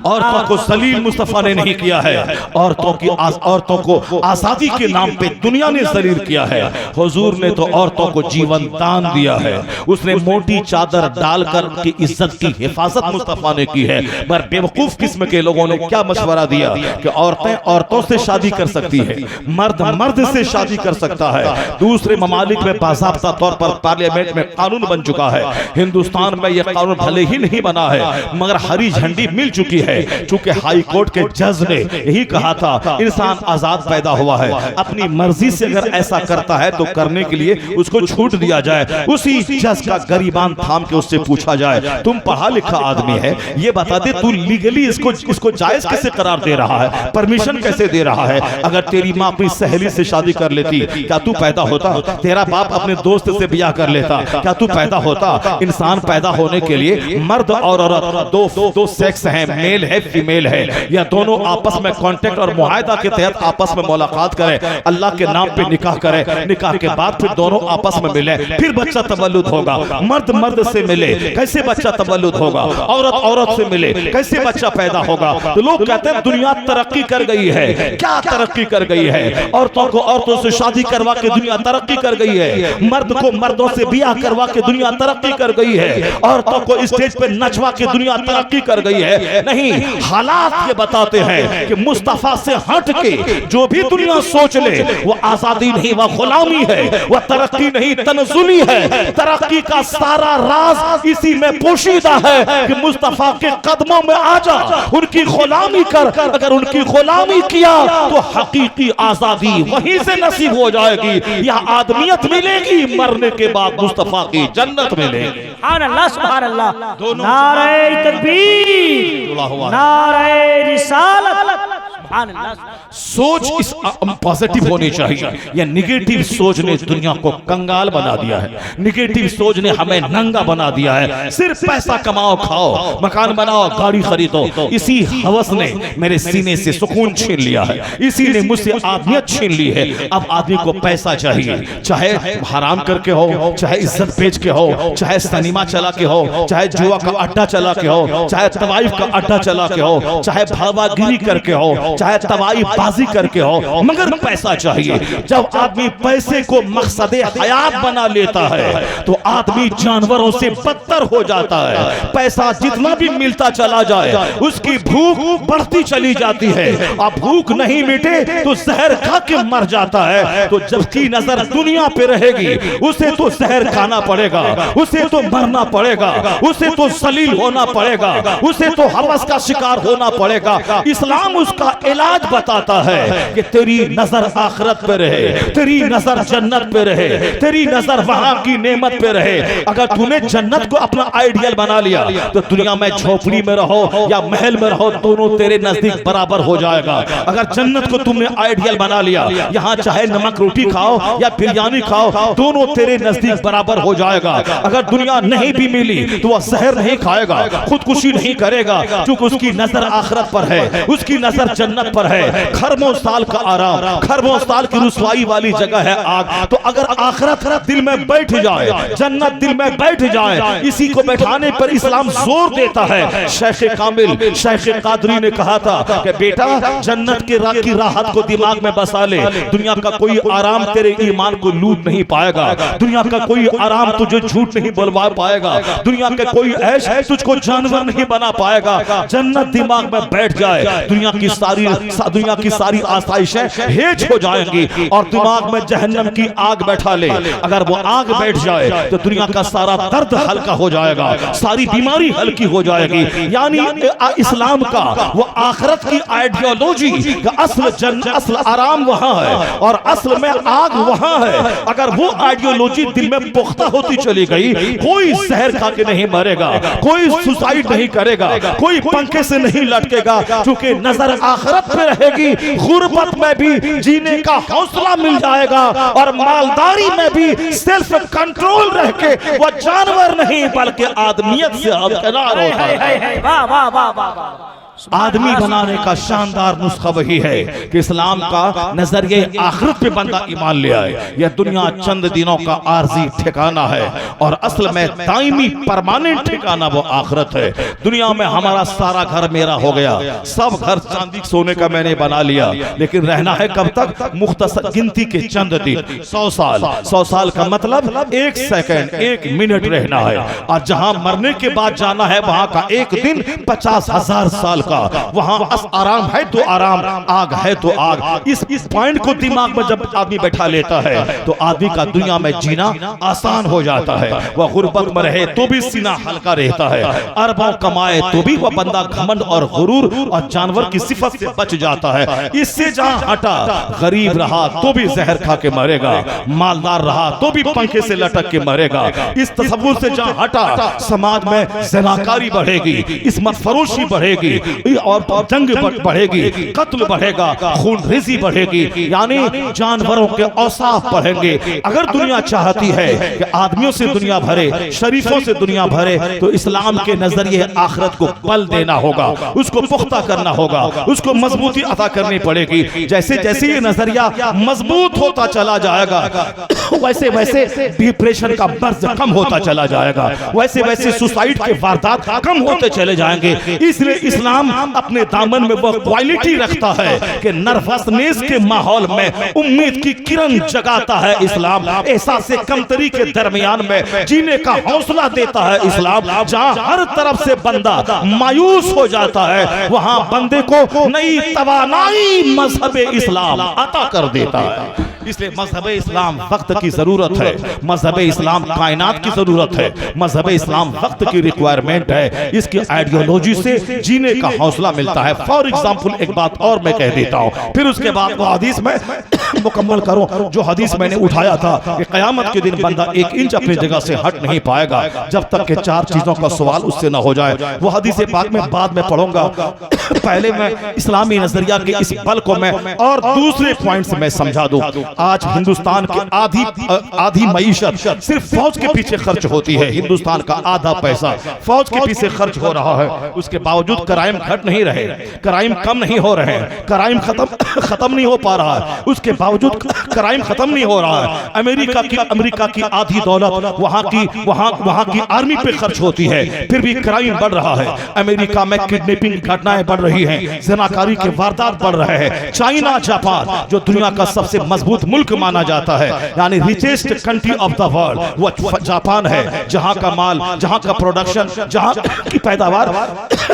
औरतों को जलील मुस्तफा ने नहीं किया है, औरतों को आजादी के नाम पे दुनिया ने जलील किया है। हुजूर ने तो औरतों को जीवन दान दिया है, उसने मोटी चादर डालकर की इज्जत की हिफाजत मुस्तफा ने की है। पर बेवकूफ किस्म के लोगों ने क्या मशवरा दिया कि औरतें औरतों से शादी कर सकती है, मर्द मर्द से शादी कर सकता है। दूसरे ममालिक में बाज़ाब्ता तौर पर पार्लियामेंट में कानून बन चुका है, हिंदुस्तान में यह कानून भले ही नहीं बना है मगर हरी झंडी मिल चुकी है। चूंकि हाई कोर्ट के जज ने यही कहा था इंसान आजाद पैदा हुआ है, अपनी मर्जी से अगर ऐसा करता है तो करने के लिए उसको छूट दिया जाए। उसी जज का गरीबान थाम के उससे पूछा जाए तुम पढ़ा लिखा आदमी है, ये बता दे तू लीगली इसको जायज कैसे करार दे रहा है, परमिशन कैसे दे रहा है? अगर तेरी माँ अपनी सहेली से शादी कर लेती क्या तू पैदा होता? तेरा बाप अपने दोस्त से ब्याह कर लेता क्या तू पैदा होता? इंसान पैदा होने के लिए मर्द और औरत दो सेक्स हैं, मेल है फीमेल है, या दोनों आपस में कांटेक्ट और मुआहदा के तहत आपस में मुलाकात करें, अल्लाह के नाम पे निकाह करें, निकाह के बाद फिर दोनों आपस में मिले, फिर बच्चा तवल्लुद होगा। मर्द मर्द से मिले कैसे बच्चा तवल्लुद होगा? औरत औरत से मिले कैसे बच्चा पैदा होगा? तो लोग कहते हैं दुनिया तरक्की कर गई है। क्या तरक्की कर गई है? औरतों को औरतों से शादी करवा के दुनिया तरक्की कर गई है, मर्द को मर्दों से ब्याह करवा के दुनिया तरक्की कर गई है, औरतों को स्टेज पे नचवा के दुनिया तरक्की कर गई है। नहीं, हालात ये बताते हैं कि मुस्तफा से हट के जो भी दुनिया सोच ले वो आजादी नहीं, वह गुलामी है, वह तरक्की नहीं, तनज़ुली है। तरक्की का सारा राज इसी में पोशीदा है कि मुस्तफा के कदमों में आ जा, उनकी गुलामी कर। अगर उनकी गुलामी किया तो हकीकी आजादी वहीं से नसीब हो जाएगी। यह आदमियत मिलेगी, मरने के बाद मुस्तफा की जन्नत मिलेगी। सुभान अल्लाह, सुभान अल्लाह। नारे तकबीर, नारे रिसालत। सुभान अल्लाह। सोच इस पॉजिटिव होनी चाहिए। यह निगेटिव सोच ने दुनिया को कंगाल बना दिया है, निगेटिव सोच ने हमें नंगा बना दिया है। सिर्फ पैसा कमाओ, खाओ, मकान बनाओ, गाड़ी खरीदो, इसी हवस ने मेरे सीने से सुकून छीन लिया है, इसी ने मुझसे आदमियत छीन ली है। अब आदमी को पैसा चाहिए, चाहे हराम करके हो, चाहे इज्जत बेच के हो, चाहे सिनेमा चला के हो, चाहे जुआ का अड्डा चला के हो, चाहे तवाइफ का अड्डा चला के हो, चाहे भावागिरी करके हो, चाहे तवाई बाजी करके हो, मगर पैसा चाहिए। जब आदमी पैसे को मकसदे हयात बना लेता है तो आदमी जानवरों से बदतर हो जाता है। पैसा जितना भी मिलता चला जाए उसकी भूख बढ़ती चली जाती है, और भूख नहीं मिटे तो जहर खा के मर जाता है। तो जबकि नजर दुनिया पे रहेगी उसे तो जहर खाना पड़ेगा, उसे तो मरना पड़ेगा, उसे तो जलील होना पड़ेगा, उसे तो हवस का शिकार होना पड़ेगा। इस्लाम उसका इलाज बताता है कि तेरी नजर आखिरत पे रहे, तेरी नजर जन्नत पे रहे, तेरी नजर वहां की नेमत पे रहे। अगर तूने जन्नत को अपना आइडियल बना लिया तो दुनिया में झोपड़ी में रहो या महल में रहो, दोनों तेरे नजदीक बराबर हो जाएगा। अगर जन्नत को तुमने आइडियल बना लिया, यहाँ चाहे नमक रोटी खाओ या बिरयानी खाओ, दोनों तेरे नजदीक बराबर हो जाएगा। अगर दुनिया नहीं भी मिली तो वह जहर नहीं खाएगा, खुदकुशी नहीं करेगा, क्योंकि उसकी नजर आखिरत पर है, उसकी नजर जन्नत पर है। खरबों साल का आराम, खरबों साल की रुसवाई वाली जगह है आग। तो अगर आखिरत दिल में बैठ जाए, जन्नत दिल में बैठ जाए, इसी को बैठाने पर इस्लाम जोर देता है। शेख कामिल, शेख कादरी ने कहा था कि बेटा जन्नत के की राहत को दिमाग में बसा ले, दुनिया का कोई आराम तेरे ईमान को लूट नहीं पाएगा, दुनिया का कोई आराम तुझे झूठ नहीं बोलवा पाएगा, दुनिया का कोई ऐश तुझको जानवर नहीं बना पाएगा। जन्नत दिमाग में बैठ जाए, दुनिया की सारी आसाइशें हेज हो जाएंगी, और दिमाग में जहन्नम की आग बैठा ले। अगर वो आग बैठ जाए तो दुनिया का सारा दर्द हल्का हो जाएगा, सारी बीमारी हल्की हो जाएगी। यानी इस्लाम का वो आखिरत की आइडियोलॉजी का असल आराम वहां है और असल में आग वहां है। अगर वो आइडियोलॉजी दिल में पुख्ता होती चली गई, कोई जहर खा के नहीं मरेगा, कोई सुसाइड नहीं करेगा, कोई पंखे से नहीं लटकेगा, क्योंकि नजर आखिरत पे रहेगी। गुर्बत में भी जीने का हौसला मिल जाएगा, और मालदारी में भी सेल्फ कंट्रोल रह के वह जानवर नहीं बल्कि आदमियत से हदकिनार होता है। वाह वाह वाह वाह, आदमी बनाने का शानदार नुस्खा वही है कि इस्लाम का नजरिए आखिरत पे बंदा ईमान ले आए। यह दुनिया चंद दिनों का आर्जी ठिकाना है और असल में दायमी परमानेंट ठिकाना वो आखिरत है। दुनिया में हमारा सारा घर मेरा हो गया, सब घर चांदी सोने का मैंने बना लिया, लेकिन रहना है कब तक? मुख्तसर गिनती के चंद दिन, 100 साल। 100 साल का मतलब 1 सेकंड, 1 मिनट रहना है। और जहां मरने के बाद जाना है वहां का एक दिन 50,000 साल का। वहां आराम है तो आराम, आग है तो आग। इस पॉइंट को दिमाग में जब आदमी बैठा लेता है तो आदमी का दुनिया में जीना आसान हो जाता है। वह गुर्बत में रहे तो भी सीना हल्का रहता है, अरबों कमाए तो भी वह बंदा घमंड और गुरूर और जानवर की सिफत से बच जाता है। इससे जहां हटा, गरीब रहा तो भी जहर खा के मरेगा, मालदार रहा तो भी पंखे से लटक के मरेगा। इस तसव्वुर से जहां हटा, समाज में ज़नाकारी बढ़ेगी, इस्मत फरोशी बढ़ेगी और जंग बढ़ेगी, कत्ल बढ़ेगा, खून रेज़ी बढ़ेगी, यानी जानवरों के औसाफ बढ़ेंगे। अगर दुनिया चाहती है कि आदमियों से दुनिया भरे, शरीफों से दुनिया भरे, तो इस्लाम के नजरिए आखिरत को बल देना होगा, उसको पुख्ता करना होगा, उसको मजबूती अता करनी पड़ेगी। जैसे जैसे ये नजरिया मजबूत होता चला जाएगा वैसे वैसे डिप्रेशन का मर्ज कम होता चला जाएगा, वैसे वैसे सुसाइड के वारदात कम होते चले जाएंगे। इसलिए इस्लाम अपने दामन में वो क्वालिटी रखता है कि नर्वसनेस के माहौल में उम्मीद की किरण जगाता है इस्लाम। एहसास से कमतरी के दरमियान में जीने का हौसला देता है इस्लाम। जहां हर तरफ से बंदा मायूस हो जाता है, वहां बंदे को नई तवानाई मजहब इस्लाम अता कर देता है। इसलिए मजहब इस्लाम वक्त की जरूरत है, मजहब इस्लाम कायनात की जरूरत है, मजहब इस्लाम वक्त की रिक्वायरमेंट है। इसकी आइडियोलॉजी से जीने का हौसला मिलता है। फॉर एग्जाम्पल एक बात और मैं कह देता हूं, फिर उसके बाद वो हदीस में मुकम्मल करूं। जो हदीस मैंने उठाया था कि कयामत के दिन बंदा 1 इंच अपनी जगह से हट नहीं पाएगा जब तक कि 4 चीजों का सवाल उससे न हो जाए। वो हदीस पाक में बाद में पढ़ूंगा। पहले मैं इस्लामी नजरिया के इस बल को मैं और दूसरे पॉइंट से मैं समझा दूं। आज हिंदुस्तान की आधी मईशत सिर्फ फौज के पीछे खर्च होती है। हिंदुस्तान का आधा पैसा फौज के पीछे खर्च हो रहा है। उसके बावजूद क्राइम घट नहीं रहे, क्राइम कम नहीं हो रहे, क्राइम खत्म नहीं हो पा रहा है। उसके बावजूद क्राइम खत्म नहीं हो रहा है। अमेरिका की आधी दौलत वहां की आर्मी पे खर्च होती है, फिर भी क्राइम बढ़ रहा है। अमेरिका में किडनैपिंग घटनाएं बढ़ रही हैं, ज़नाकारी के वारदात बढ़ रहे हैं। चाइना, जापान जो दुनिया का सबसे मजबूत मुल्क माना जाता है, यानी richest country of the world, वो जापान है। जहां का माल, जहां का प्रोडक्शन, जहां की पैदावार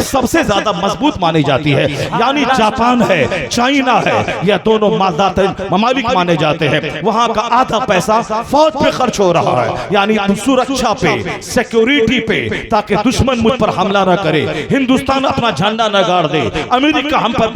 सबसे ज्यादा मजबूत मानी जाती है, यानी जापान है, चाइना है। यह दोनों मालदार ममालिक माने जाते हैं। वहां का आधा पैसा फौज पे खर्च हो रहा है, यानी सुरक्षा पे, सिक्योरिटी पे, ताकि दुश्मन मुझ पर हमला न करे, हिंदुस्तान अपना झंडा न गाड़ दे, अमेरिका हम पर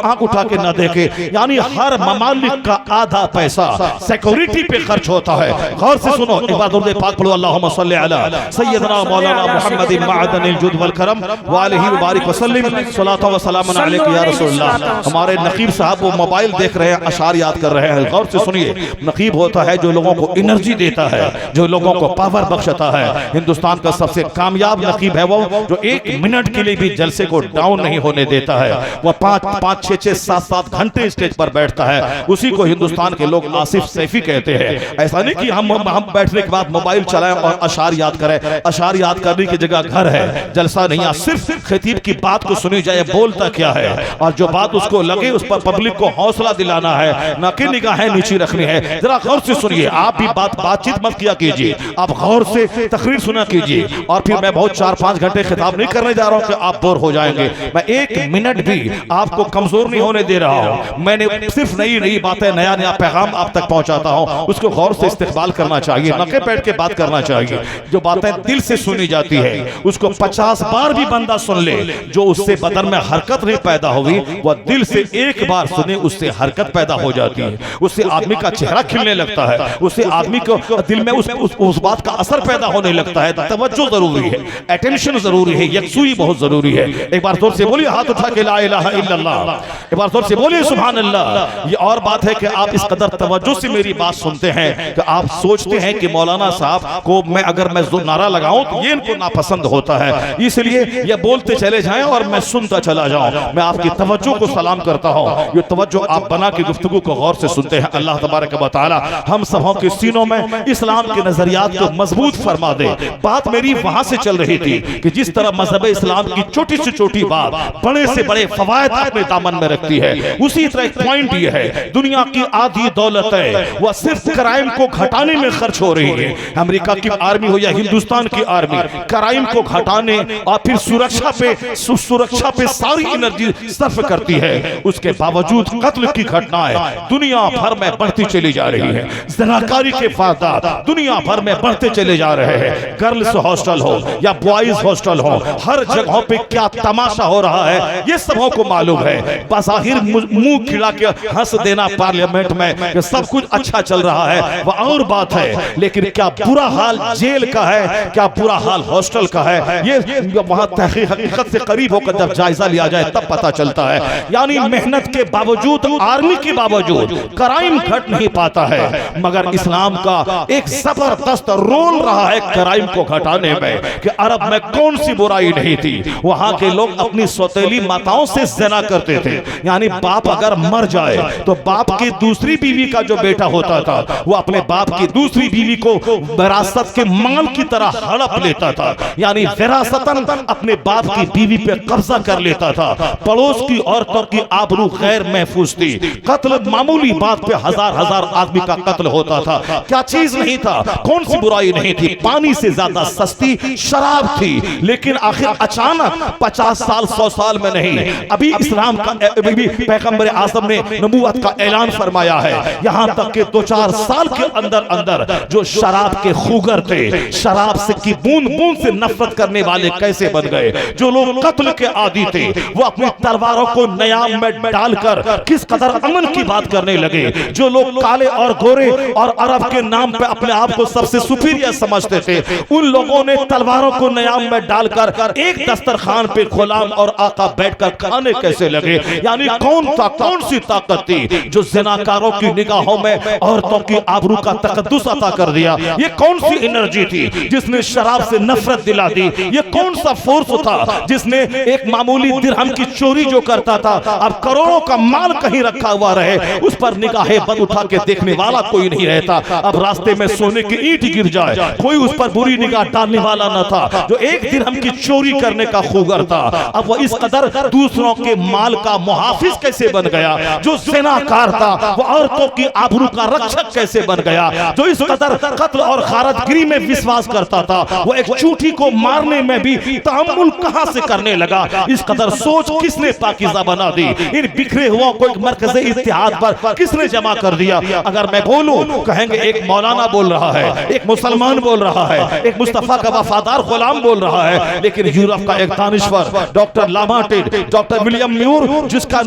आंख उठा के न देखे। यानी हर ममालिक का आधा पैसा सिक्योरिटी पे खर्च होता है। गौर से सुनो, एक बार दुरूद पाक पढ़ो, अल्लाहुम्मा सल्ली अला सय्यदना मौलाना मुहम्मदिन मअदनिल जुद वल करम व आलिहि व बारिक वसल्लिम सलातो व सलामुन अलैका या रसूलल्लाह। हमारे नकीब साहब वो मोबाइल देख रहे हैं, अशार याद कर रहे हैं। गौर से सुनिए, नकीब होता है जो लोगों को एनर्जी देता है, जो लोगों को पावर बख्शता है। हिंदुस्तान का सबसे कामयाब नकीब है वो जो 1 मिनट के लिए भी जलसे को डाउन नहीं होने देता है। वह 5-5, 6-6, 7-7 घंटे स्टेज पर बैठता है। उसी को हिंदुस्तान के लोग आसिफ सैफी कहते हैं। ऐसा नहीं कि हम बैठने के बाद मोबाइल चलाएं और अशार याद करें। अशार याद करने की जगह घर है, जलसा नहीं। सिर्फ खतीब की बात को सुनी जाए, बोलता क्या है और जो बात उसको लगे उस पर पब्लिक को हौसला दिलाना है, न कि निगाहें नीची रखनी है। जरा गौर से सुनिए, आप भी बातचीत मत किया कीजिए, आप गौर से तकरीर सुना कीजिए। और फिर मैं बहुत 4-5 घंटे खिताब नहीं करने जा रहा हूं कि आप बोर हो जाएंगे। मैं 1 मिनट भी आपको कमजोर नहीं होने दे रहा हूं। मैंने सिर्फ नई बातें, नया पैगाम आप तक पहुंचाता हूं। उसको गौर से इस्तेमाल करना चाहिए, नके बैठ के बात करना चाहिए। जो बातें दिल से सुनी जाती है उसको 50 बार भी बंदा सुन ले, जो उससे बदन में हरकत नहीं पैदा हुई, वह दिल से एक बार सुने उससे हरकत पैदा हो जाती है। उससे आदमी का चेहरा खिलने लगता है, उससे आदमी को दिल में उस बात का असर पैदा होने लगता है। तवज्जो जरूरी है, अटेंशन जरूरी है, यकसुई बहुत जरूरी है। एक बार जोर से बोलिए, हाथ उठा के ला इलाहा इल्लल्लाह। एक बार जोर से बोलिए सुभान अल्लाह। ये और बात है कि आप इस कदर कदर तवज्जो से मेरी बात सुनते हैं कि आप सोचते हैं कि मौलाना साहब को मैं अगर मैं नारा लगाऊं तो ये इनको नापसंद होता है, इसलिए ये बोलते चले जाएं और मैं सुनता चला जाऊं। मैं आपकी तवज्जो को सलाम करता हूं, ये तवज्जो आप बना के गुफ्तगू को गौर से सुनते हैं। अल्लाह तबारक व तआला हम सबों के सीनों में इस्लाम के नजरियात को मजबूत फरमा दे। बात मेरी वहां से चल रही थी कि जिस तरह मजहब इस्लाम की छोटी से छोटी बात बड़े से बड़े फवायद अपने दामन में रखती है, उसी तरह एक पॉइंट ये है, दुनिया की आधी दौलत है वह सिर्फ क्राइम को घटाने में खर्च हो रही है। अमेरिका की आर्मी हो या हिंदुस्तान की आर्मी, क्राइम को घटाने और फिर सुरक्षा पे सारी एनर्जी सर्फ करती है। उसके बावजूद कत्ल की घटनाएं दुनिया भर में बढ़ती चली जा रही है, ज़नाकारी के वारदात दुनिया भर में बढ़ते चले जा रहे हैं। गर्ल्स हॉस्टल हो या बॉयज हॉस्टल हो, हर जगहों पे क्या तमाशा हो रहा है ये सबों को मालूम है। बज़ाहिर मुंह खिला के हंस देना पार्लियामेंट में कि सब कुछ अच्छा चल रहा है वह और बात है, लेकिन क्या बुरा हाल जेल का है, क्या बुरा हाल हॉस्टल का है, ये वहां हकीकत से करीब होकर जब जायजा लिया जाए तब पता चलता है। यानी मेहनत के बावजूद, आर्मी के बावजूद क्राइम घट नहीं पाता है, मगर इस्लाम का एक जबरदस्त रोल रहा है क्राइम को घटाने में कि अरब में कौन सी बुराई नहीं थी। वहां के लोग अपनी सौतेली माताओं से ज़िना करते थे, यानी बाप अगर मर जाए तो बाप की दूसरी बीवी का जो बेटा होता था वो अपने बाप की दूसरी बीवी को विरासत के माल की तरह हड़प लेता था, यानी विरासतन अपने बाप की बीवी पे कब्जा कर लेता था। पड़ोस की औरतों की आबरू गैर महफूज थी। कत्ल मामूली बात पे हजार हजार आदमी का कत्ल होता था। क्या चीज नहीं था, कौन सी बुराई नहीं थी। पानी से ज्यादा सस्ती शराब थी, लेकिन आखिर अचानक 50 साल 100 साल में नहीं, अभी इस्लाम का पैगंबर आज़म ने नबूवत का ऐलान फरमाया है। यहां तक कि 2-4 साल के अंदर अंदर जो शराब के खूगर थे, शराब से की बूंद बूंद से नफरत करने वाले कैसे बन गए। जो लोग कत्ल के आदी थे वो अपनी तलवारों को नयाम में डालकर किस कदर अमन की बात करने लगे। जो लोग काले और गोरे और अरब के नाम पे अपने आप को सबसे सुपीरियर समझते थे, उन लोगों ने तलवारों को नयाम में डालकर एक दस्तरखान पे गुलाम और आका बैठकर खाने कैसे लगे। यानी कौन सी ताकत थी जो ज़िनाकारों की निगाहों में औरतों की आबरू का तकद्दुस अता कर दिया। ये कौन सी एनर्जी थी जिसने शराब से नफरत दिला दी। ये कौन सा फोर्स था जिसने एक मामूली दिरहम की चोरी जो करता था अब करोड़ों का माल कहीं रखा हुआ रहे, उस पर निगाहें बंद उठा के देखने वाला कोई नहीं रहता। अब रास्ते में सोने की ईंट गिर जाए कोई उस पर बुरी निगाह डालने वाला न था। जो एक दिरहम की चोरी करने का खूगर था अब वो इस कदर दूसरों के माल का मुहाफिज कैसे बन गया। जो ज़िनाकार था वो औरतों की आबरू का रक्षक कैसे बन गया। जो इस कदर कत्ल और गारतगिरी में विश्वास करता था वो एक चूठी को मारने में भी तहम्मुल कहां से करने लगा। इस कदर सोच किसने पाकीज़ा बना दी। इन बिखरे हुआ को एक मरकज़े इत्तेहाद पर किसने जमा कर दिया। अगर मैं बोलूं कहेंगे एक मौलाना बोल रहा है, एक मुसलमान बोल रहा है, एक मुस्तफा का वफादार गुलाम बोल रहा है, लेकिन यूरोप का एक दानिश्वर doctor La Martiniere, doctor William mur जिसका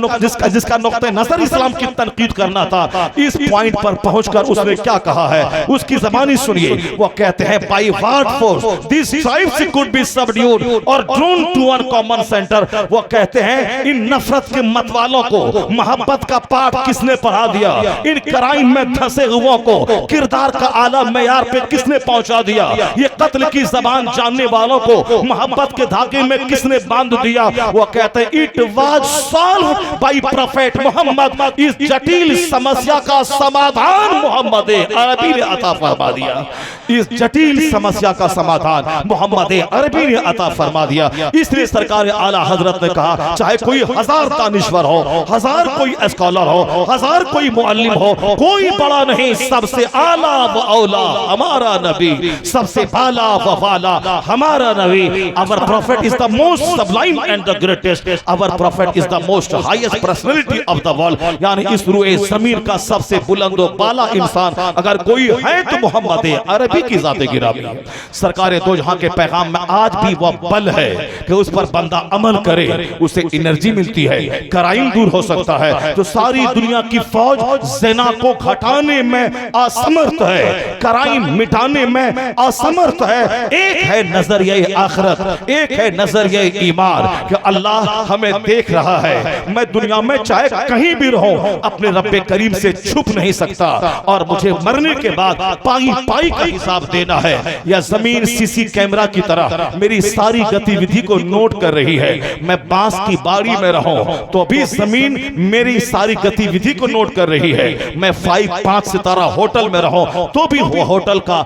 नुक्ते नजर इस्लाम की तनकीद करना था, इस पॉइंट पर पहुंचकर उसने क्या कहा है उसकी ज़बानी सुनिए। वो कहते हैं by what force this tribes could be subdued और drawn to one common centre. वो कहते हैं इन नफरत के मतवालों को मोहब्बत का पाठ किसने पढ़ा दिया। इन क्राइम में धंसे हुओं को किरदार का आला मेयार पे किसने पहुंचा दिया। ये कत्ल की जबान जानने वालों को मोहब्बत के धागे में किसने बांध दिया। वो कहते हैं it was solved by prophet Muhammad. इस जटिल समस्या का समाधान मोहम्मद अरबी ने अता फरमा दिया। इस जटिल समस्या का समाधान मोहम्मद अरबी ने अता फरमा दिया। इसलिए सरकार आला हजरत ने कहा चाहे कोई 1000 दानिश्वर हो, 1000 कोई स्कॉलर हो, 1000 कोई मुअल्लिम हो, कोई बड़ा नहीं, सबसे आला व औला हमारा नबी, सबसे बाला व वाला हमारा नबी। Our prophet is the most sublime and the greatest. Our prophet is the most highest personality of the world. यानी इस रूए ज़मीन का सबसे बुलंद व बाला इंसान अगर कोई है तो मोहम्मद अरबी की ज़ाते गिरामी है। सरकार दो जहां के पैगाम में आज भी वह बल है कि उस पर बंदा अमल करे, उसे एनर्जी मिलती है, क्राइम दूर हो सकता है। तो सारी दुनिया की फौज ज़िना को घटाने में असमर्थ है, क्राइम मिटाने में असमर्थ है। एक है नजरिए आखिरत, एक है नजरिए ईमान कि अल्लाह हमें देख रहा है। मैं दुनिया में चाहे कहीं भी रहूं अपने रब्बे करीम से छुप नहीं सकता और मुझे मरने के बाद पाई पाई का हिसाब देना है। यह जमीन सीसी कैमरा की तरह मेरी सारी गतिविधि को नोट कर रही है। मैं बांस की बाड़ी में रहूं तो भी जमीन मेरी सारी गतिविधि को नोट कर रही है। मैं 5 सितारा होटल में रहूं तो भी वो होटल का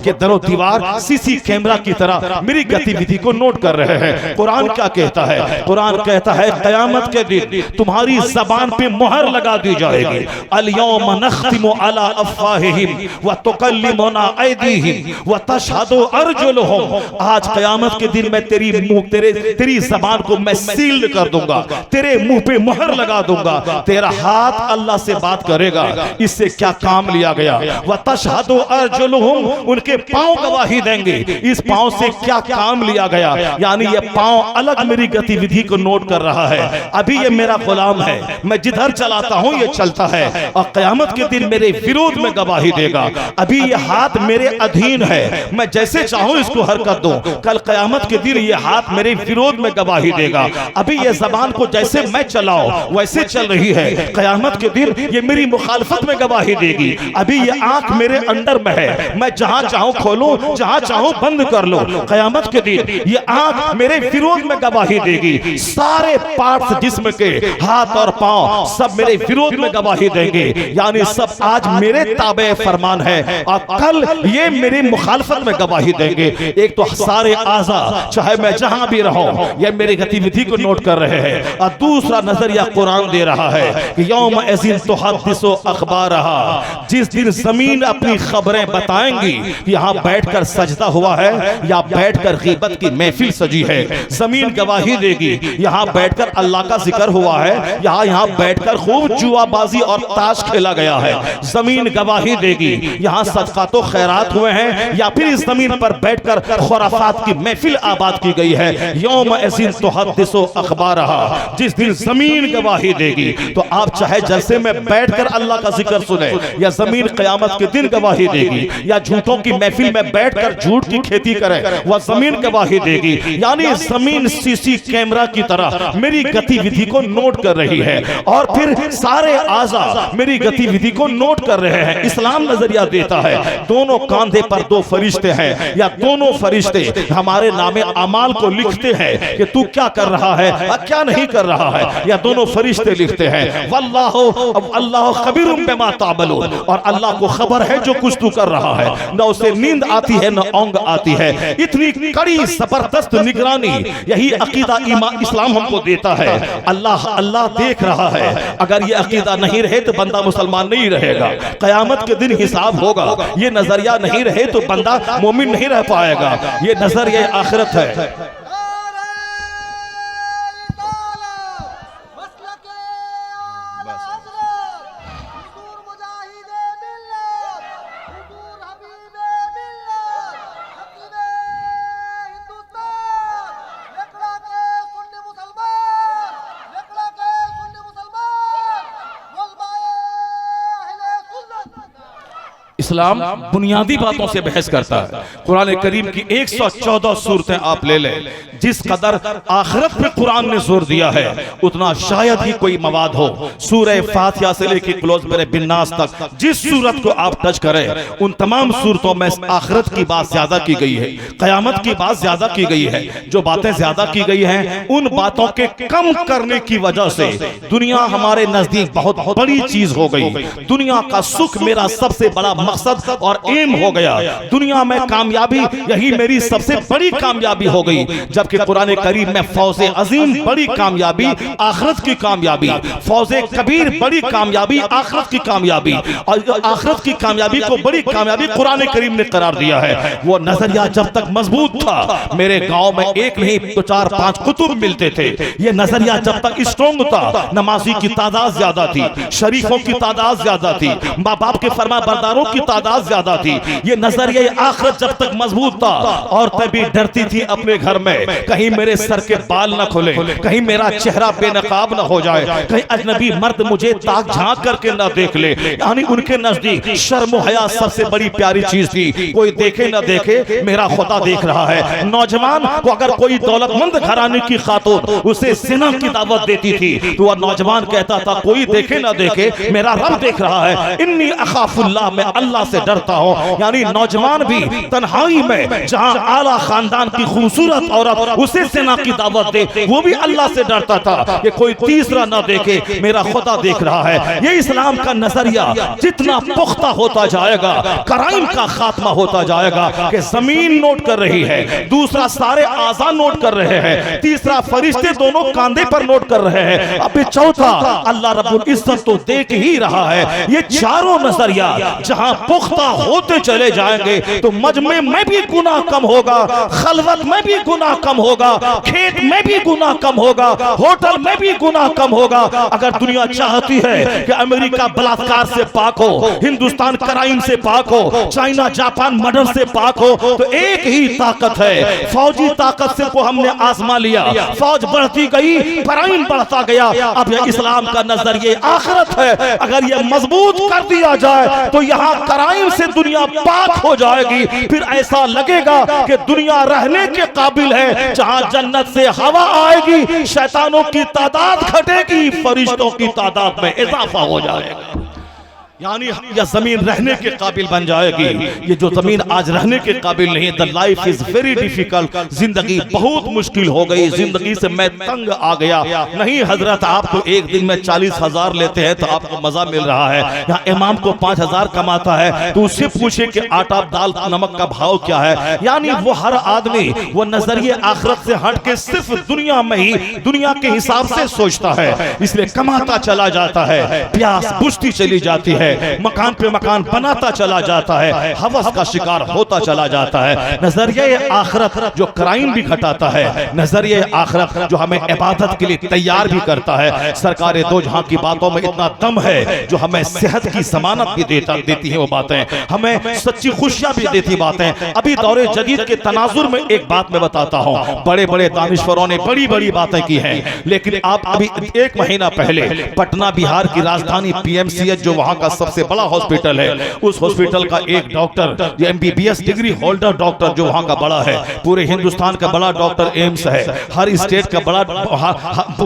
के दरो दीवार सीसी कैमरा की तरह मेरी गतिविधि को नोट कर रहे हैं। कुरान क्या कहता है? कुरान कहता है क़यामत के दिन तुम्हारी जबान पे मुहर लगा दी जाएगी। अल यौम नख्तिमु अला अफ़वाहिहिम व तुकल्लिमुना ऐदीहिम व तशहदु अर्जुलुहुम। आज क़यामत के दिन मैं तेरी जबान को मैं सील कर दूंगा, तेरे मुंह पे मुहर लगा दूंगा। तेरा हाथ अल्लाह से बात करेगा। इससे क्या काम लिया गया? व तशहदु अर्जुलुहुम, उनके पांव गवाही देंगे। इस पांव से क्या काम लिया गया? यानी ये पांव अलग मेरी गतिविधि को नोट कर रहा है। अभी ये मेरा गुलाम है, मैं जिधर चलाता हूं ये चलता है और क़यामत के दिन मेरे विरोध में गवाही देगा। अभी ये हाथ मेरे अधीन है, मैं जैसे चाहूं इसको हरकत दूं। कल क़यामत के दिन ये हाथ मेरे विरोध में गवाही देगा। अभी ये जबान को जैसे मैं चलाऊं वैसे चल रही है, क़यामत के दिन ये मेरी मुखालफत में गवाही देगी। अभी ये आंख मेरे अंदर में है, मैं जहां चाहूं खोलूं, जहां चाहूं बंद कर लो। क़यामत के दिन ये आंख मेरे विरोध में गवाही देगी। सारे पार्ट्स जिस्म के, हाथ और पांव सब मेरे विरोध में गवाही देंगे। यानी सब आज मेरे ताबे फरमान है और कल ये मेरी मुखालफत में गवाही देंगे। एक तो सारे आज़ा चाहे मैं जहां भी रहूं ये मेरी गतिविधि को नोट कर रहे हैं और दूसरा नजरिया कुरान दे रहा है कि यौम इज़िन तुहद्दिसु अख़बारहा, जिस दिन जमीन अपनी खबरें बताएंगी। यहाँ बैठकर सजदा हुआ है या बैठकर ग़ीबत की महफिल सजी है, जमीन गवाही देगी। यहाँ बैठकर अल्लाह का जिक्र हुआ है, यहाँ बैठकर खूब जुआबाजी और ताश खेला गया है, जमीन गवाही देगी। यहाँ सदका तो खैरात हुए हैं या फिर इस जमीन पर बैठकर खुराफात की महफिल आबाद की गई है। यौम इज़िन तुहद्दिसु अख़बारहा, जिस दिन जमीन गवाही देगी। तो आप चाहे जलसे में बैठकर अल्लाह का जिक्र सुने या जमीन क़यामत के दिन गवाही देगी, या झूठों की महफिल में बैठकर झूठ की खेती करें वह जमीन गवाही देगी। यानी जमीन सीसी कैमरा की तरह मेरी गतिविधि को नोट कर रही है और फिर सारे आज़ा मेरी गतिविधि को नोट कर रहे हैं। इस्लाम नजरिया देता है दोनों कांधे पर दो फरिश्ते हैं या दोनों फरिश्ते हमारे नामे अमाल को लिखते हैं कि तू क्या कर रहा है और क्या नहीं कर रहा है, या दोनों फरिश्ते लिखते हैं। वल्लाहु अल्लाह खबीरुम बिमा तामलून, और अल्लाह को खबर है जो कुछ तू कर रहा है। न उसे नींद आती है न औंग आती है। इतनी कड़ी जबरदस्त निगरानी यही अकीदा इस्लाम हमको देता है। अल्लाह अल्लाह देख रहा है। अगर ये अकीदा नहीं रहे तो बंदा मुसलमान नहीं रहेगा। क़यामत के दिन हिसाब होगा। ये नजरिया नहीं रहे तो बंदा मोमिन नहीं रह पाएगा। ये नजरिया आखिरत है। इस्लाम बुनियादी बातों से बहस करता है। कुरान करीम की 114 सूरतें आप ले लें, जिस कदर आखिरत पे कुरान ने जोर दिया है उतना शायद ही कोई मवाद हो। सूरह फातिहा से लेकर क्लोज मेरे बिन्नास तक जिस सूरत को आप टच करें उन तमाम सूरतों में आखिरत की बात ज्यादा की गई है, कयामत की बात ज्यादा की गई है। जो बातें ज्यादा की गई हैं उन बातों के कम करने की वजह से दुनिया हमारे नजदीक बहुत बड़ी चीज हो गई। दुनिया का सुख मेरा सबसे बड़ा मकसद और एम हो गया। दुनिया में कामयाबी यही मेरी सबसे बड़ी कामयाबी हो गई। जबकि कुरान करीम में फौजे अजीम बड़ी कामयाबी आखिरत की कामयाबी, फौजे कबीर बड़ी कामयाबी आखिरत की कामयाबी, और आखिरत की कामयाबी को बड़ी कामयाबी कुरान करीम ने करार दिया है। वो नजरिया जब तक मजबूत था, मेरे गांव में एक नहीं तो 4-5 कुतुब मिलते थे। ये नजरिया जब तक स्ट्रॉन्ग था, नमाजी की तादाद ज्यादा थी, शरीफों की तादाद ज्यादा थी, माँ बाप के फरमा बरदारों की तादाद ज्यादा थी। ये नजरिया आखिरत जब तक मजबूत था, औरतें भी डरती थी अपने घर में, कहीं मेरे सर के बाल न खुले, कहीं मेरा चेहरा बेनकाब न हो जाए, कहीं अजनबी मर्द मुझे ताक झांक करके न देख ले। यानी उनके नजदीक शर्म हया सबसे बड़ी प्यारी चीज थी। कोई देखे न देखे, मेरा खुदा देख रहा है। नौजवान को अगर कोई दौलतमंद घराने की खातून उसे जिना की दावत देती थी तो वह नौजवान कहता था कोई देखे न देखे, मेरा रब देख रहा है। इन्नी अखाफुल्लाह, मैं अल्लाह से डरता हूँ। यानी नौजवान भी तन्हाई में जहाँ आला खानदान की खूबसूरत औरत उसे जिना की दावत दे, वो भी अल्लाह से डरता था कि कोई तीसरा न देखे, मेरा खुदा देख रहा है। ये इस्लाम का नजरिया जितना पुख्ता होता जाएगा, कराइम का खात्मा होता जाएगा। कि जमीन नोट कर रही है, दूसरा सारे आज़ा नोट कर रहे हैं, तीसरा फरिश्ते दोनों कांधे पर नोट कर रहे हैं, अब चौथा अल्लाह रब्बुल इज्जत तो देख ही रहा है। ये चारों नजरिया जहां पुख्ता होते चले जाएंगे तो मजमे में भी गुनाह कम होगा, खलवत में भी गुनाह कम होगा, खेत में भी गुनाह कम होगा, होटल में भी गुनाह कम होगा। अगर दुनिया चाहती है कि अमेरिका बलात्कार से पाक हो, हिंदुस्तान क्राइम से पाक हो, चाइना जापान मर्डर से पाक हो, तो एक ही ताकत है, फौजी ताकत से को हमने आजमा लिया, फौज बढ़ती गई, क्राइम बढ़ता गया। अब यह इस्लाम का नजरिया आखिरत है, अगर यह मजबूत कर दिया जाए तो यहाँ क्राइम से दुनिया पाक हो जाएगी। फिर ऐसा लगेगा कि दुनिया रहने के काबिल है, जहाँ जन्नत से हवा आएगी, शैतानों की तादाद घटेगी, फरिश्तों की तादाद में इजाफा हो जाएगा। यानी यह जमीन रहने के काबिल बन जाएगी। ये जो जमीन आज रहने के काबिल नहीं, the life is very difficult, जिंदगी बहुत मुश्किल हो गई, जिंदगी से मैं तंग आ गया। नहीं हजरत, आप तो एक दिन में 40,000 लेते हैं तो आपको मजा मिल रहा है। यहाँ इमाम को 5,000 कमाता है तो उससे पूछे कि आटा दाल नमक का भाव क्या है। यानी वो हर आदमी वो नजरिए आखिरत से हट के सिर्फ दुनिया में ही दुनिया के हिसाब से सोचता है, इसलिए कमाता चला जाता है, प्यास बुझती चली जाती है, मकान पे मकान बनाता चला जाता है, हवस का शिकार होता चला जाता है। नजरिया आखिरत जो क्राइम भी घटाता है, नजरिया आखिरत जो हमें इबादत के लिए तैयार भी करता है। सरकार दो जहां की बातों में इतना दम है, जो हमें सेहत की जमानत भी देती है वो बातें, हमें सच्ची खुशियां भी देती बातें। अभी दौरे जदीद के तनाजुर में एक बात मैं बताता हूं, बड़े बड़े दानिश्वरों ने बड़ी बड़ी बातें की हैं, लेकिन आप अभी 1 महीना पहले पटना बिहार की राजधानी पीएमसीएच जो वहां का सबसे बड़ा हॉस्पिटल है, उस हॉस्पिटल का एक doctor, MBBS degree holder doctor जो वहां का बड़ा है, पूरे हिंदुस्तान का बड़ा डॉक्टर एम्स है, हर स्टेट का बड़ा,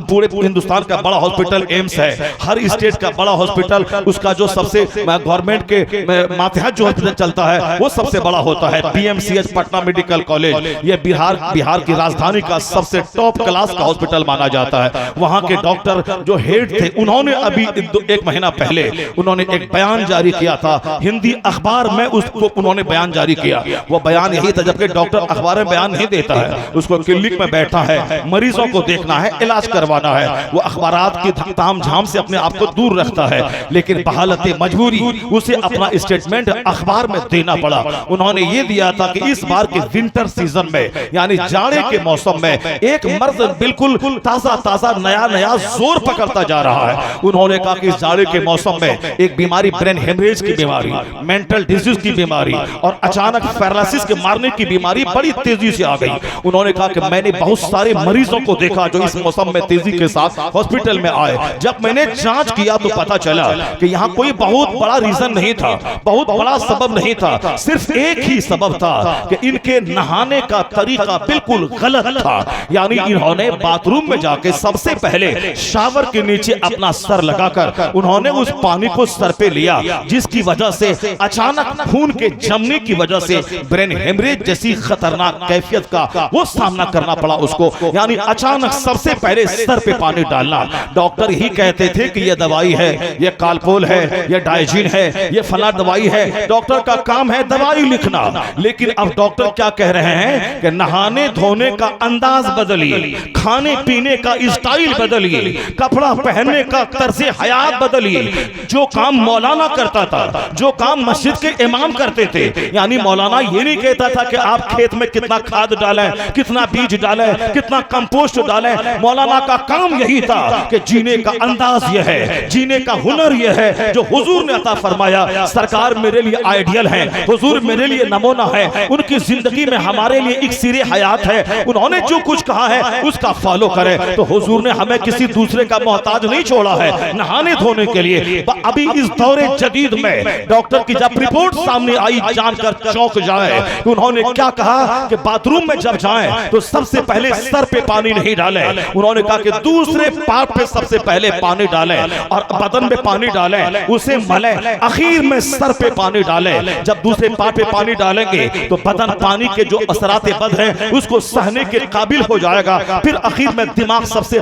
पूरे हिंदुस्तान का बड़ा हॉस्पिटल एम्स है, हर स्टेट का बड़ा हॉस्पिटल, उसका जो सबसे गवर्नमेंट के मातहत जो हॉस्पिटल चलता है वो सबसे बड़ा होता है पीएमसीएच पटना मेडिकल कॉलेज। ये बिहार की राजधानी का सबसे टॉप क्लास का हॉस्पिटल माना जाता है। वहां के डॉक्टर जो हेड थे, उन्होंने अभी 1 महीना पहले उन्होंने एक बयान जारी किया था, हिंदी अखबार में उसको उन्होंने बयान जारी किया। वो बयान यही था, जबकि डॉक्टर अखबार में बयान नहीं देता है, उसको क्लिनिक में बैठा है, मरीजों को देखना है, इलाज करवाना है, वो अखबारात की ताम झाम से अपने आप को दूर रखता है। लेकिन बहालते मजबूरी उसे अपना स्टेटमेंट अखबार में देना पड़ा। उन्होंने ये दिया था कि इस बार के विंटर सीजन में, यानी जाड़े के मौसम में, एक मर्द बिल्कुल ताजा ताजा नया नया जोर पकड़ता जा रहा है। उन्होंने कहा कि इस जाड़े के मौसम में एक बीमारी, ब्रेन हेमरेज की बीमारी, मेंटल डिजीज की बीमारी और अचानक पैरालिसिस के मारने की बीमारी बड़ी तेजी से आ गई। उन्होंने कहा कि मैंने बहुत सारे मरीजों को देखा जो इस मौसम में तेजी के साथ हॉस्पिटल में आए। जब मैंने जांच किया तो पता चला कि यहाँ कोई बहुत बड़ा रीजन नहीं था, बहुत बड़ा सबब नहीं था, सिर्फ एक ही सबब था कि इनके नहाने का तरीका बिल्कुल गलत था। यानी इन्होंने बाथरूम में जाके सबसे पहले शावर के नीचे अपना सर लगाकर उन्होंने उस पानी को सर पे लिया, जिसकी वजह से अचानक खून के जमने की वजह से ब्रेन हेमरेज जैसी खतरनाक कैफियत का वो सामना करना पड़ा उसको। यानी अचानक सबसे पहले सर पे पानी डालना। डॉक्टर ही कहते थे कि ये दवाई है, ये कालपोल है, ये डाइजीन है, ये फला दवाई है, डॉक्टर का काम है दवाई लिखना। लेकिन अब डॉक्टर क्या कह रहे हैं कि नहाने धोने का अंदाज बदलिए, खाने पीने का स्टाइल बदलिए, कपड़ा पहनने का तर्ज हयात बदलिए, जो काम मौलाना करता था, जो काम मस्जिद के इमाम करते थे। यानी मौलाना ये नहीं कहता था कि आप खेत में कितना खाद डालें, कितना बीज डालें, कितना कंपोस्ट डालें। मौलाना का काम यही था कि जीने का अंदाज यह है, जीने का हुनर यह है जो हुजूर ने अता फरमाया। सरकार मेरे लिए आइडियल है, हुजूर मेरे लिए नमूना है, उनकी जिंदगी में हमारे लिए इक्सीर हयात है। उन्होंने जो कुछ कहा है उसका फॉलो करें। तो हुजूर ने हमें किसी दूसरे का मोहताज नहीं छोड़ा है नहाने धोने के लिए। अभी इस दौरे जदीद में डॉक्टर की जब रिपोर्ट सामने आई, जानकर चौंक जाए। उन्होंने क्या कहा कि बाथरूम में जब जाएं तो सबसे पहले सर पे पानी नहीं डालें। उन्होंने कहा कि दूसरे पार्ट पे सबसे पहले पानी डालें और बदन में पानी डालें, उसे मलें, आखिर में सर पे पानी डालें। जब दूसरे पार्ट पे पानी डालेंगे तो बदन पानी के जो असराते बद हैं उसको सहने के काबिल हो जाएगा। फिर आखिर में दिमाग सबसे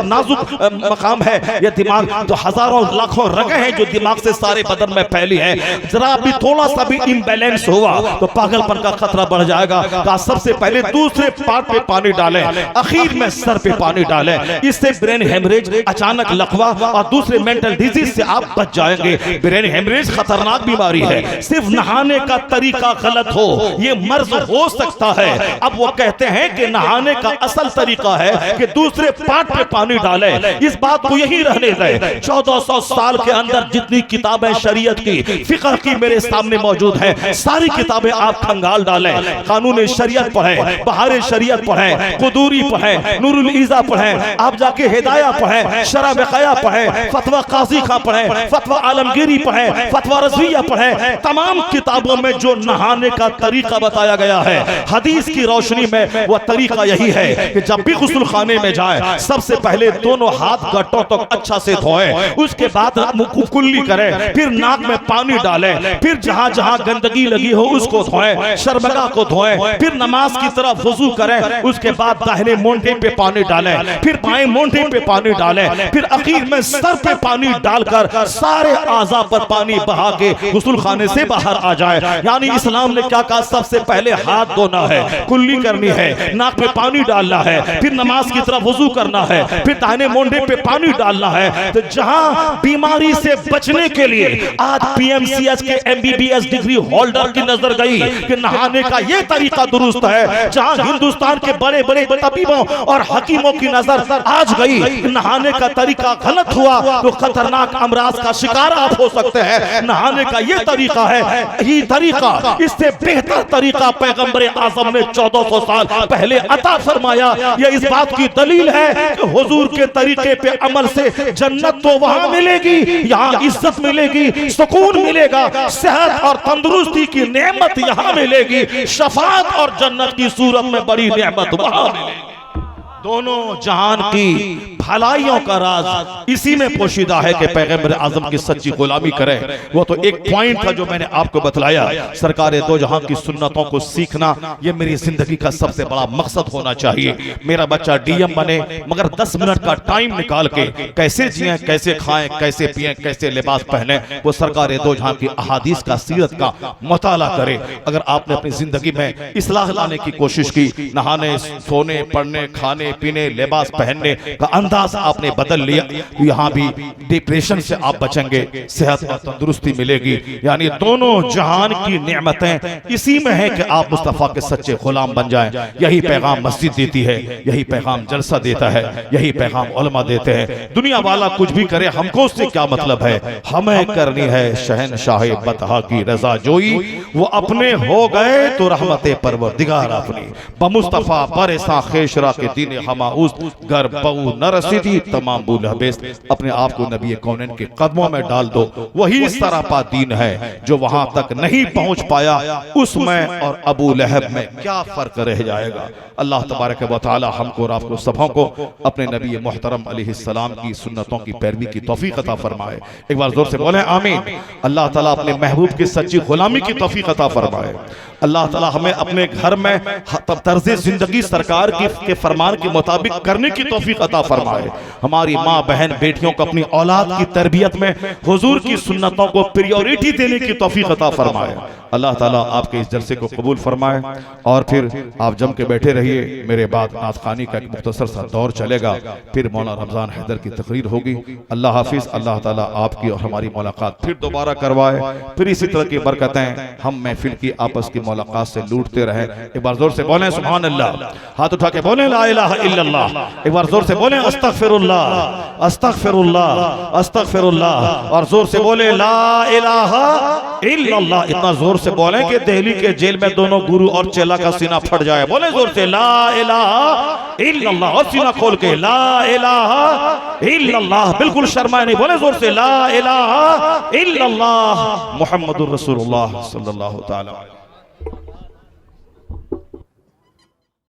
नाजुक मकाम है। यह दिमाग तो हजारों लाखों रगें हैं जो दिमाग से सारे बदन में फैली है। जरा भी थोड़ा सा भी इम्बैलेंस हुआ तो पागलपन का खतरा बढ़ जाएगा। कहा सबसे पहले दूसरे पार्ट पे पानी डालें, आखिर में सर पे पानी डालें। इससे ब्रेन हेमरेज, अचानक लकवा और दूसरे मेंटल डिजीज से आप बच जाएंगे। ब्रेन हेमरेज खतरनाक बीमारी है। सिर्फ नहाने का तरीका गलत हो ये मर्ज हो सकता है। अब वो कहते हैं कि नहाने का असल तरीका है कि दूसरे पार्ट पे पानी डालें। इस बात को यही रहने दें। 1400 साल के अंदर जितनी किताबें शरीयत की, फिक्र की मेरे सामने मौजूद हैं, सारी किताबें आप खंगाल डालें। कानून शरीयत पढ़ें, बहार शरीयत पढ़ें, कुदूरी पढ़ें, नूरुल ईज़ा पढ़ें, आप जाके हिदाया पढ़ें, शरह बक़ाया पढ़ें, फतवा काजी खां पढ़ें, फतवा आलमगीरी पढ़ें, फतवा रज़विया पढ़ें। तमाम किताबों में जो नहाने का तरीका बताया गया है, हदीस की रोशनी में वह तरीका यही है कि जब भी गुस्ल खाने में जाए सबसे पहले दोनों हाथ गट्टों तक अच्छा से धोएं, उसके बाद कुल्ली करें, फिर नाक में पानी डालें, फिर जहां जहां गंदगी लगी हो उसको धोएं, शर्मगा को धोएं, फिर नमाज की तरफ वुजू करें, उसके बाद दाहिने मोंढे पे पानी डालें, फिर बाएं मोंढे पे पानी डालें, फिर आखिर में सर पे पानी डालकर सारे आज़ा पर पानी बहा के गुस्ल खाने से बाहर आ जाए। यानी इस्लाम ने क्या कहा, सबसे पहले हाथ धोना है, कुल्ली करनी है, नाक में पानी डालना है, फिर नमाज की तरफ वुजू करना है, फिर दाहिने मोंढे पे पानी डालना है। तो जहां बीमारी से बचने के लिए आज पीएमसीएच के एमबीबीएस डिग्री होल्डर की नजर गई कि नहाने का यह तरीका दुरुस्त है, जहां हिंदुस्तान के बड़े बड़े तबीबों और हकीमों की नजर आज गई नहाने का तरीका गलत हुआ तो खतरनाक अमराज का शिकार आप हो सकते हैं। नहाने का यह तरीका है, यही तरीका, इससे बेहतर तरीका पैगंबर आजम ने 1400 साल पहले अता फरमाया। यह इस बात की दलील है कि हुजूर के तरीके पे अमल से जन्नत तो वहां मिलेगी, यहाँ इज्जत मिलेगी, सुकून मिलेगा, सेहत और तंदुरुस्ती की नेमत यहाँ मिलेगी, शफाअत और जन्नत की सूरत में बड़ी नेमत वहां मिलेगी। दोनों जहान की भलाइयों का राज इसी में पोशीदा है कि पैगंबर आजम की सच्ची गुलामी करें। वो तो एक पॉइंट था जो मैंने आपको बतलाया। सरकार दो जहां की सुन्नतों को सीखना ये मेरी जिंदगी का सबसे बड़ा मकसद होना चाहिए। मेरा बच्चा डीएम बने मगर 10 मिनट का टाइम निकाल के कैसे जिए, कैसे खाएं, कैसे पिए, कैसे लिबास पहने, वो सरकार दो जहां की अहादीस का, सीरत का मुताला करे। अगर आपने अपनी जिंदगी में इस्लाह लाने की कोशिश की, नहाने, सोने, पढ़ने, खाने पीने, लिबास पहनने का अंदाज आपने बदल लिया, यहाँ भी डिप्रेशन से आप बचेंगे, सेहत और तंदुरुस्ती मिलेगी। यानी दोनों जहान की नेमतें इसी में है कि आप मुस्तफा के सच्चे गुलाम बन जाएं। यही पैगाम मस्जिद देती है, यही पैगाम जलसा देता है, यही पैगाम उलमा देते हैं। दुनिया वाला कुछ भी करे, हमको उससे क्या मतलब है? हमें करनी है शहनशाह बतहा की रजा जोई, वो अपने हो गए तो रहमते परवरदिगार अपनी, बमुस्तफा परेशान खेशरा के दीन हमाउस घर बहु न रसीदी तमाम बुलहबेस। अपने आप को नबी कौनैन के कदमों में डाल दो, वही सरापा दीन है जो वहां तक नहीं पहुंच पाया, उसमें और अबू लहब में क्या फर्क रह जाएगा। अल्लाह तबारक व तआला हमको और आपको सबों को अपने नबी मोहतरम अलैहिस्सलाम की सुन्नतों की पैरवी की तौफीक अता फरमाए। एक बार जोर से बोले आमीन। अल्लाह ताला अपने महबूब की सच्ची गुलामी की तौफीक अता फरमाए। अल्लाह ताला हमें अपने घर में तर्ज जिंदगी सरकार के फरमान के मुताबिक करने की तौफीक अता फरमाए। हमारी माँ बहन बेटियों को अपनी औलाद की तरबियत में हुजूर की सुन्नतों को प्रायोरिटी देने की तौफीक अता फरमाए। अल्लाह ताला आपके इस जलसे को कबूल फरमाए और फिर आप जम के बैठे रहिए। मेरे बाद नात खानी का एक मुख्तसर सा दौर चलेगा, फिर मौलाना रमजान हैदर की तकरीर होगी। अल्लाह हाफिज। अल्लाह ताला आपकी और हमारी मुलाकात फिर दोबारा करवाए, फिर इसी तरह की बरकतें हम महफिल की आपस की मुलाकात से लूटते रहे। एक बार जोर से बोलें सुभान अल्लाह, हाथ उठा के बोलें ला इलाहा इल्लल्लाह, एक बार जोर से बोलें अस्तगफिरुल्लाह अस्तगफिरुल्लाह अस्तगफिरुल्लाह, और जोर से बोले ला इलाहा इल्लल्लाह। इतना जोर से बोलें कि दिल्ली के जेल में दोनों गुरु और चेला का सीना फट जाए। बोले जोर से ला इलाहा इल्लल्लाह, और सीना खोल के ला इलाहा इल्लल्लाह, बिल्कुल शर्माए नहीं। बोले जोर से ला इलाहा इल्लल्लाह मुहम्मदुर रसूलुल्लाह सल्लल्लाहु तआला